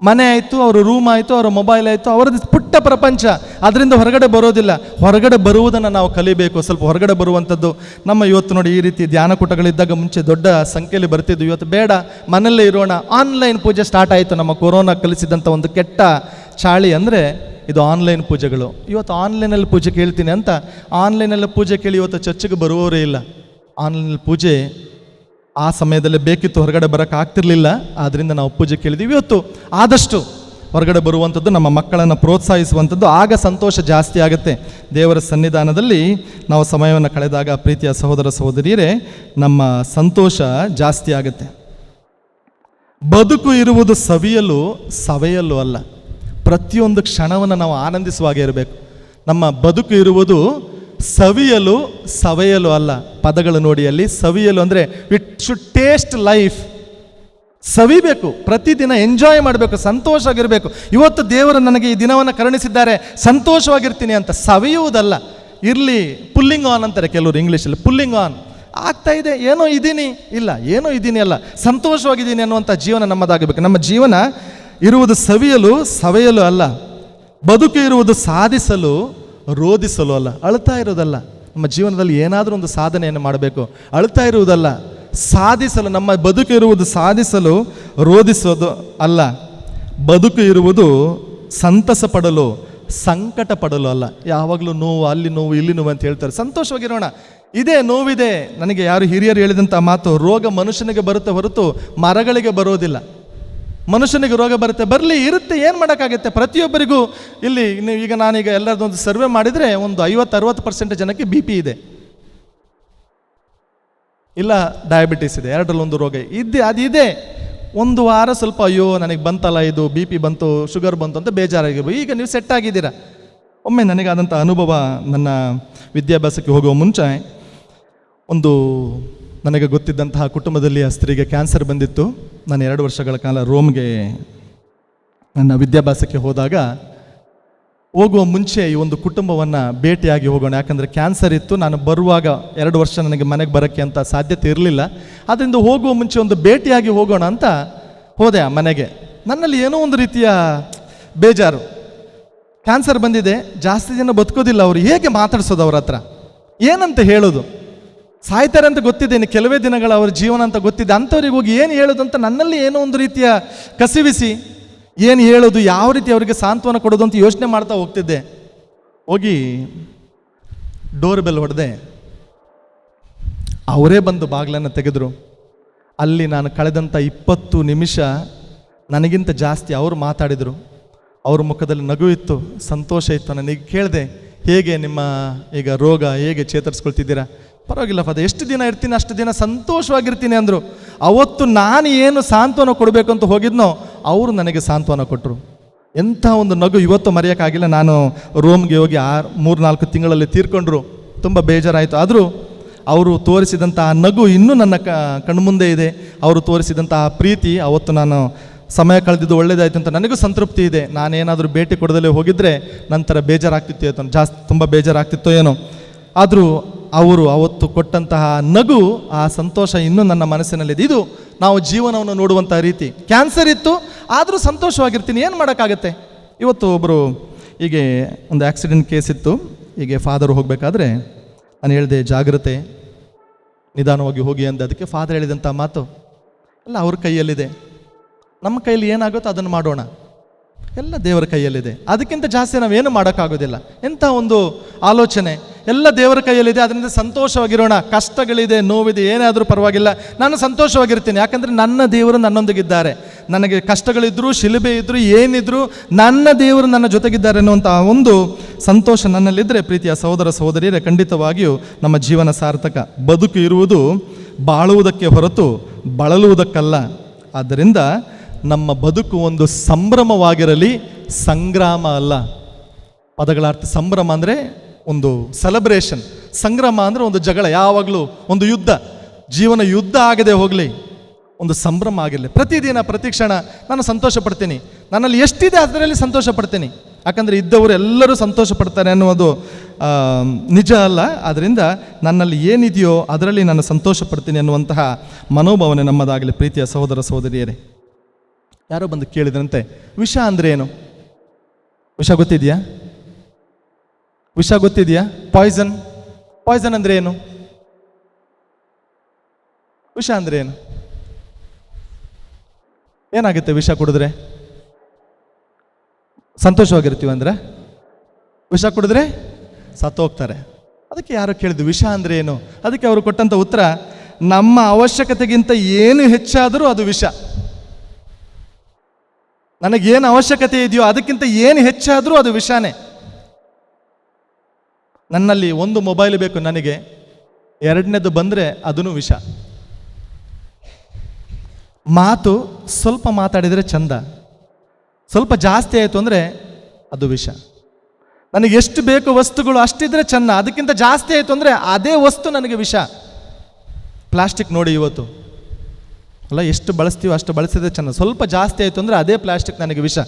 ಮನೆ ಆಯಿತು, ಅವ್ರ ರೂಮ್ ಆಯಿತು, ಅವರ ಮೊಬೈಲ್ ಆಯಿತು, ಅವರದ್ದು ಪುಟ್ಟ ಪ್ರಪಂಚ. ಅದರಿಂದ ಹೊರಗಡೆ ಬರೋದಿಲ್ಲ. ಹೊರಗಡೆ ಬರುವುದನ್ನು ನಾವು ಕಲಿಬೇಕು. ಸ್ವಲ್ಪ ಹೊರಗಡೆ ಬರುವಂಥದ್ದು. ನಮ್ಮ ಇವತ್ತು ನೋಡಿ, ಈ ರೀತಿ ಧ್ಯಾನಕೂಟಗಳಿದ್ದಾಗ ಮುಂಚೆ ದೊಡ್ಡ ಸಂಖ್ಯೆಯಲ್ಲಿ ಬರ್ತಿದ್ವು. ಇವತ್ತು ಬೇಡ, ಮನೆಯಲ್ಲೇ ಇರೋಣ. ಆನ್ಲೈನ್ ಪೂಜೆ ಸ್ಟಾರ್ಟ್ ಆಯಿತು. ನಮ್ಮ ಕೊರೋನಾ ಕಲಿಸಿದಂಥ ಒಂದು ಕೆಟ್ಟ ಚಾಳಿ ಅಂದರೆ ಇದು ಆನ್ಲೈನ್ ಪೂಜೆಗಳು. ಇವತ್ತು ಆನ್ಲೈನಲ್ಲಿ ಪೂಜೆ ಕೇಳ್ತೀನಿ ಅಂತ ಆನ್ಲೈನಲ್ಲಿ ಪೂಜೆ ಕೇಳಿ ಇವತ್ತು ಚರ್ಚಿಗೆ ಬರುವವರೇ ಇಲ್ಲ. ಆನ್ಲೈನಲ್ಲಿ ಪೂಜೆ ಆ ಸಮಯದಲ್ಲಿ ಬೇಕಿತ್ತು, ಹೊರಗಡೆ ಬರೋಕ್ಕಾಗ್ತಿರ್ಲಿಲ್ಲ. ಆದ್ದರಿಂದ ನಾವು ಪೂಜೆ ಕೇಳಿದ್ದೀವಿ. ಇವತ್ತು ಆದಷ್ಟು ಹೊರಗಡೆ ಬರುವಂಥದ್ದು, ನಮ್ಮ ಮಕ್ಕಳನ್ನು ಪ್ರೋತ್ಸಾಹಿಸುವಂಥದ್ದು, ಆಗ ಸಂತೋಷ ಜಾಸ್ತಿ ಆಗುತ್ತೆ. ದೇವರ ಸನ್ನಿಧಾನದಲ್ಲಿ ನಾವು ಸಮಯವನ್ನು ಕಳೆದಾಗ ಪ್ರೀತಿಯ ಸಹೋದರ ಸಹೋದರಿಯರೇ, ನಮ್ಮ ಸಂತೋಷ ಜಾಸ್ತಿ ಆಗುತ್ತೆ. ಬದುಕು ಇರುವುದು ಸವಿಯಲು ಸವೆಯಲು ಅಲ್ಲ. ಪ್ರತಿಯೊಂದು ಕ್ಷಣವನ್ನು ನಾವು ಆನಂದಿಸುವಾಗೆ ಇರಬೇಕು. ನಮ್ಮ ಬದುಕು ಇರುವುದು ಸವಿಯಲು ಸವೆಯಲು ಅಲ್ಲ. ಪದಗಳು ನೋಡಿ ಅಲ್ಲಿ. ಸವಿಯಲು ಅಂದರೆ ಇಟ್ ಶುಡ್ ಟೇಸ್ಟ್ ಲೈಫ್. ಸವಿಬೇಕು, ಪ್ರತಿದಿನ ಎಂಜಾಯ್ ಮಾಡಬೇಕು, ಸಂತೋಷವಾಗಿರಬೇಕು. ಇವತ್ತು ದೇವರು ನನಗೆ ಈ ದಿನವನ್ನು ಕರುಣಿಸಿದ್ದಾರೆ, ಸಂತೋಷವಾಗಿರ್ತೀನಿ ಅಂತ. ಸವಿಯುವುದಲ್ಲ. ಇರಲಿ, ಪುಲ್ಲಿಂಗ್ ಆನ್ ಅಂತಾರೆ ಕೆಲವರು ಇಂಗ್ಲೀಷಲ್ಲಿ. ಪುಲ್ಲಿಂಗ್ ಆನ್ ಆಗ್ತಾ ಇದೆ, ಏನೋ ಇದ್ದೀನಿ, ಇಲ್ಲ ಏನೋ ಇದ್ದೀನಿ ಅಲ್ಲ, ಸಂತೋಷವಾಗಿದ್ದೀನಿ ಅನ್ನುವಂಥ ಜೀವನ ನಮ್ಮದಾಗಬೇಕು. ನಮ್ಮ ಜೀವನ ಇರುವುದು ಸವಿಯಲು ಸವೆಯಲು ಅಲ್ಲ. ಬದುಕು ಇರುವುದು ಸಾಧಿಸಲು ರೋಧಿಸಲು ಅಲ್ಲ. ಅಳ್ತಾ ಇರೋದಲ್ಲ. ನಮ್ಮ ಜೀವನದಲ್ಲಿ ಏನಾದರೂ ಒಂದು ಸಾಧನೆಯನ್ನು ಮಾಡಬೇಕು, ಅಳ್ತಾ ಇರುವುದಲ್ಲ. ಸಾಧಿಸಲು, ನಮ್ಮ ಬದುಕು ಇರುವುದು ಸಾಧಿಸಲು ರೋಧಿಸೋದು ಅಲ್ಲ. ಬದುಕು ಇರುವುದು ಸಂತಸ ಪಡಲು ಸಂಕಟ ಪಡಲು ಅಲ್ಲ. ಯಾವಾಗಲೂ ನೋವು, ಅಲ್ಲಿ ನೋವು, ಇಲ್ಲಿ ನೋವು ಅಂತ ಹೇಳ್ತಾರೆ. ಸಂತೋಷವಾಗಿರೋಣ. ಇದೇ ನೋವಿದೆ. ನನಗೆ ಯಾರು ಹಿರಿಯರು ಹೇಳಿದಂಥ ಮಾತು, ರೋಗ ಮನುಷ್ಯನಿಗೆ ಬರುತ್ತೆ ಹೊರತು ಮರಗಳಿಗೆ ಬರೋದಿಲ್ಲ. ಮನುಷ್ಯನಿಗೆ ರೋಗ ಬರುತ್ತೆ, ಬರಲಿ, ಇರುತ್ತೆ, ಏನು ಮಾಡೋಕ್ಕಾಗುತ್ತೆ. ಪ್ರತಿಯೊಬ್ಬರಿಗೂ ಇಲ್ಲಿ ಈಗ ನಾನೀಗ ಎಲ್ಲರದೊಂದು ಸರ್ವೆ ಮಾಡಿದರೆ ಒಂದು 50-60% ಜನಕ್ಕೆ BP ಇದೆ, ಇಲ್ಲ ಡಯಾಬಿಟಿಸ್ ಇದೆ. ಎರಡರಲ್ಲೊಂದು ರೋಗ ಅದಿದೆ. ಒಂದು ವಾರ ಸ್ವಲ್ಪ ಅಯ್ಯೋ ನನಗೆ ಬಂತಲ್ಲ, ಇದು BP ಬಂತು, ಶುಗರ್ ಬಂತು ಅಂತ ಬೇಜಾರಾಗಿರ್ಬೋದು. ಈಗ ನೀವು ಸೆಟ್ ಆಗಿದ್ದೀರಾ. ಒಮ್ಮೆ ನನಗಾದಂಥ ಅನುಭವ, ನನ್ನ ವಿದ್ಯಾಭ್ಯಾಸಕ್ಕೆ ಹೋಗುವ ಮುಂಚೆ ನನಗೆ ಗೊತ್ತಿದ್ದಂತಹ ಕುಟುಂಬದಲ್ಲಿ ಆ ಸ್ತ್ರೀಗೆ ಕ್ಯಾನ್ಸರ್ ಬಂದಿತ್ತು. ನಾನು 2 ವರ್ಷಗಳ ಕಾಲ ರೋಮ್ಗೆ ನನ್ನ ವಿದ್ಯಾಭ್ಯಾಸಕ್ಕೆ ಹೋಗುವ ಮುಂಚೆ ಈ ಒಂದು ಕುಟುಂಬವನ್ನು ಭೇಟಿಯಾಗಿ ಹೋಗೋಣ. ಯಾಕಂದರೆ ಕ್ಯಾನ್ಸರ್ ಇತ್ತು. ನಾನು ಬರುವಾಗ 2 ವರ್ಷ ನನಗೆ ಮನೆಗೆ ಬರೋಕ್ಕೆ ಅಂತ ಸಾಧ್ಯತೆ ಇರಲಿಲ್ಲ. ಅದರಿಂದ ಹೋಗುವ ಮುಂಚೆ ಒಂದು ಭೇಟಿಯಾಗಿ ಹೋಗೋಣ ಅಂತ ಹೋದೆ ಆ ಮನೆಗೆ. ನನ್ನಲ್ಲಿ ಏನೋ ಒಂದು ರೀತಿಯ ಬೇಜಾರು. ಕ್ಯಾನ್ಸರ್ ಬಂದಿದೆ, ಜಾಸ್ತಿ ಜನ ಬದುಕೋದಿಲ್ಲ. ಅವರು ಹೇಗೆ ಮಾತಾಡ್ಸೋದು ಅವ್ರ ಹತ್ರ? ಏನಂತ ಹೇಳೋದು? ಸಾಯ್ತಾರೆ ಅಂತ ಗೊತ್ತಿದೆ, ಇನ್ನು ಕೆಲವೇ ದಿನಗಳ ಅವ್ರ ಜೀವನ ಅಂತ ಗೊತ್ತಿದೆ. ಅಂಥವ್ರಿಗೆ ಹೋಗಿ ಏನು ಹೇಳೋದು ಅಂತ ನನ್ನಲ್ಲಿ ಏನೋ ಒಂದು ರೀತಿಯ ಕಸಿವಿಸಿ, ಏನು ಹೇಳೋದು, ಯಾವ ರೀತಿ ಅವರಿಗೆ ಸಾಂತ್ವನ ಕೊಡೋದು ಅಂತ ಯೋಚನೆ ಮಾಡ್ತಾ ಹೋಗ್ತಿದ್ದೆ. ಹೋಗಿ ಡೋರ್ ಬೆಲ್ ಹೊಡೆದೆ, ಅವರೇ ಬಂದು ಬಾಗಿಲನ್ನು ತೆಗೆದರು. ಅಲ್ಲಿ ನಾನು ಕಳೆದಂಥ 20 ನಿಮಿಷ ನನಗಿಂತ ಜಾಸ್ತಿ ಅವರು ಮಾತಾಡಿದರು. ಅವ್ರ ಮುಖದಲ್ಲಿ ನಗು ಇತ್ತು, ಸಂತೋಷ ಇತ್ತು. ನನಗೆ ಕೇಳಿದೆ, ಹೇಗೆ ನಿಮ್ಮ ಈಗ ರೋಗ, ಹೇಗೆ ಚೇತರಿಸ್ಕೊಳ್ತಿದ್ದೀರಾ? ಪರವಾಗಿಲ್ಲ ಫಾದರ್, ಎಷ್ಟು ದಿನ ಇರ್ತೀನಿ ಅಷ್ಟು ದಿನ ಸಂತೋಷವಾಗಿರ್ತೀನಿ ಅಂದರು. ಅವತ್ತು ನಾನು ಏನು ಸಾಂತ್ವನ ಕೊಡಬೇಕು ಅಂತ ಹೋಗಿದ್ನೋ ಅವರು ನನಗೆ ಸಾಂತ್ವನ ಕೊಟ್ಟರು. ಎಂಥ ಒಂದು ನಗು ಇವತ್ತು ಮರೆಯೋಕ್ಕಾಗಿಲ್ಲ. ನಾನು ರೋಮ್ಗೆ ಹೋಗಿ 3-4 ತಿಂಗಳಲ್ಲಿ ತೀರ್ಕೊಂಡ್ರು, ತುಂಬ ಬೇಜಾರಾಯಿತು. ಆದರೂ ಅವರು ತೋರಿಸಿದಂಥ ಆ ನಗು ಇನ್ನೂ ನನ್ನ ಕಣ್ಮುಂದೆ ಇದೆ. ಅವರು ತೋರಿಸಿದಂಥ ಆ ಪ್ರೀತಿ, ಅವತ್ತು ನಾನು ಸಮಯ ಕಳೆದಿದ್ದು ಒಳ್ಳೇದಾಯಿತು ಅಂತ ನನಗೂ ಸಂತೃಪ್ತಿ ಇದೆ. ನಾನೇನಾದರೂ ಭೇಟಿ ಕೊಡದಲ್ಲೇ ಹೋಗಿದ್ದರೆ ನಂತರ ಬೇಜಾರಾಗ್ತಿತ್ತು ಏನೋ, ತುಂಬ ಬೇಜಾರಾಗ್ತಿತ್ತೋ ಏನೋ. ಆದರೂ ಅವರು ಅವತ್ತು ಕೊಟ್ಟಂತಹ ನಗು, ಆ ಸಂತೋಷ ಇನ್ನೂ ನನ್ನ ಮನಸ್ಸಿನಲ್ಲಿದೆ. ಇದು ನಾವು ಜೀವನವನ್ನು ನೋಡುವಂಥ ರೀತಿ. ಕ್ಯಾನ್ಸರ್ ಇತ್ತು ಆದರೂ ಸಂತೋಷವಾಗಿರ್ತೀನಿ, ಏನು ಮಾಡೋಕ್ಕಾಗತ್ತೆ? ಇವತ್ತು ಒಬ್ಬರು ಹೀಗೆ ಒಂದು ಆಕ್ಸಿಡೆಂಟ್ ಕೇಸ್ ಇತ್ತು. ಹೀಗೆ ಫಾದರು ಹೋಗಬೇಕಾದ್ರೆ ನಾನು ಹೇಳಿದೆ, ಜಾಗ್ರತೆ, ನಿಧಾನವಾಗಿ ಹೋಗಿ ಅಂದೆ. ಅದಕ್ಕೆ ಫಾದರ್ ಹೇಳಿದಂಥ ಮಾತು ಎಲ್ಲ ಅವ್ರ ಕೈಯಲ್ಲಿದೆ. ನಮ್ಮ ಕೈಯಲ್ಲಿ ಏನಾಗುತ್ತೋ ಅದನ್ನು ಮಾಡೋಣ, ಎಲ್ಲ ದೇವರ ಕೈಯಲ್ಲಿದೆ. ಅದಕ್ಕಿಂತ ಜಾಸ್ತಿ ನಾವೇನು ಮಾಡೋಕ್ಕಾಗೋದಿಲ್ಲ. ಎಂಥ ಒಂದು ಆಲೋಚನೆ! ಎಲ್ಲ ದೇವರ ಕೈಯಲ್ಲಿದೆ, ಅದರಿಂದ ಸಂತೋಷವಾಗಿರೋಣ. ಕಷ್ಟಗಳಿದೆ, ನೋವಿದೆ, ಏನಾದರೂ ಪರವಾಗಿಲ್ಲ, ನಾನು ಸಂತೋಷವಾಗಿರ್ತೀನಿ. ಯಾಕಂದರೆ ನನ್ನ ದೇವರು ನನ್ನೊಂದಿಗಿದ್ದಾರೆ. ನನಗೆ ಕಷ್ಟಗಳಿದ್ದರೂ, ಶಿಲುಬೆ ಇದ್ದರೂ, ಏನಿದ್ರೂ ನನ್ನ ದೇವರು ನನ್ನ ಜೊತೆಗಿದ್ದಾರೆ ಅನ್ನುವಂಥ ಒಂದು ಸಂತೋಷ ನನ್ನಲ್ಲಿದ್ದರೆ, ಪ್ರೀತಿಯ ಸಹೋದರ ಸಹೋದರಿಯರೇ, ಖಂಡಿತವಾಗಿಯೂ ನಮ್ಮ ಜೀವನ ಸಾರ್ಥಕ. ಬದುಕು ಇರುವುದು ಬಾಳುವುದಕ್ಕೆ ಹೊರತು ಬಳಲುವುದಕ್ಕಲ್ಲ. ಆದ್ದರಿಂದ ನಮ್ಮ ಬದುಕು ಒಂದು ಸಂಭ್ರಮವಾಗಿರಲಿ, ಸಂಗ್ರಾಮ ಅಲ್ಲ. ಪದಗಳ ಅರ್ಥ ಸಂಭ್ರಮ ಅಂದರೆ ಒಂದು ಸೆಲೆಬ್ರೇಷನ್, ಸಂಗ್ರಾಮ ಅಂದರೆ ಒಂದು ಜಗಳ, ಯಾವಾಗಲೂ ಒಂದು ಯುದ್ಧ. ಜೀವನ ಯುದ್ಧ ಆಗದೆ ಹೋಗಲಿ, ಒಂದು ಸಂಭ್ರಮ ಆಗಿರಲಿ. ಪ್ರತಿದಿನ ಪ್ರತಿ ಕ್ಷಣ ನಾನು ಸಂತೋಷ ಪಡ್ತೀನಿ. ನನ್ನಲ್ಲಿ ಎಷ್ಟಿದೆ ಅದರಲ್ಲಿ ಸಂತೋಷ ಪಡ್ತೀನಿ. ಯಾಕಂದರೆ ಇದ್ದವರು ಎಲ್ಲರೂ ಸಂತೋಷ ಪಡ್ತಾರೆ ಅನ್ನುವುದು ನಿಜ ಅಲ್ಲ. ಆದ್ದರಿಂದ ನನ್ನಲ್ಲಿ ಏನಿದೆಯೋ ಅದರಲ್ಲಿ ನಾನು ಸಂತೋಷ ಪಡ್ತೀನಿ ಅನ್ನುವಂತಹ ಮನೋಭಾವನೆ ನಮ್ಮದಾಗಲಿ. ಪ್ರೀತಿಯ ಸಹೋದರ ಸಹೋದರಿಯರೇ, ಯಾರೋ ಬಂದು ಕೇಳಿದ್ರಂತೆ, ವಿಷ ಅಂದರೆ ಏನು? ವಿಷ ಗೊತ್ತಿದೆಯಾ? ವಿಷ ಗೊತ್ತಿದೆಯಾ? ಪಾಯ್ಸನ್, ಪಾಯ್ಸನ್ ಅಂದರೆ ಏನು? ವಿಷ ಅಂದರೆ ಏನು? ಏನಾಗುತ್ತೆ ವಿಷ ಕುಡಿದ್ರೆ? ಸಂತೋಷವಾಗಿರ್ತೀವಿ ಅಂದರೆ? ವಿಷ ಕುಡಿದ್ರೆ ಸತ್ತೋಗ್ತಾರೆ. ಅದಕ್ಕೆ ಯಾರೋ ಕೇಳಿದ್ರು ವಿಷ ಅಂದರೆ ಏನು? ಅದಕ್ಕೆ ಅವರು ಕೊಟ್ಟಂಥ ಉತ್ತರ, ನಮ್ಮ ಅವಶ್ಯಕತೆಗಿಂತ ಏನು ಹೆಚ್ಚಾದರೂ ಅದು ವಿಷ. ನನಗೇನು ಅವಶ್ಯಕತೆ ಇದೆಯೋ ಅದಕ್ಕಿಂತ ಏನು ಹೆಚ್ಚಾದರೂ ಅದು ವಿಷಾನೇ. ನನ್ನಲ್ಲಿ ಒಂದು ಮೊಬೈಲ್ ಬೇಕು, ನನಗೆ ಎರಡನೇದು ಬಂದರೆ ಅದೂ ವಿಷ. ಮಾತು ಸ್ವಲ್ಪ ಮಾತಾಡಿದರೆ ಚಂದ, ಸ್ವಲ್ಪ ಜಾಸ್ತಿ ಆಯಿತು ಅಂದರೆ ಅದು ವಿಷ. ನನಗೆ ಎಷ್ಟು ಬೇಕು ವಸ್ತುಗಳು ಅಷ್ಟಿದ್ರೆ ಚೆನ್ನ, ಅದಕ್ಕಿಂತ ಜಾಸ್ತಿ ಆಯಿತು ಅಂದರೆ ಅದೇ ವಸ್ತು ನನಗೆ ವಿಷ. ಪ್ಲಾಸ್ಟಿಕ್ ನೋಡಿ, ಇವತ್ತು ಅಲ್ಲ ಎಷ್ಟು ಬಳಸ್ತೀವೋ ಅಷ್ಟು ಬಳಸಿದ್ರೆ ಚೆನ್ನ, ಸ್ವಲ್ಪ ಜಾಸ್ತಿ ಆಯಿತು ಅಂದರೆ ಅದೇ ಪ್ಲಾಸ್ಟಿಕ್ ನನಗೆ ವಿಷ.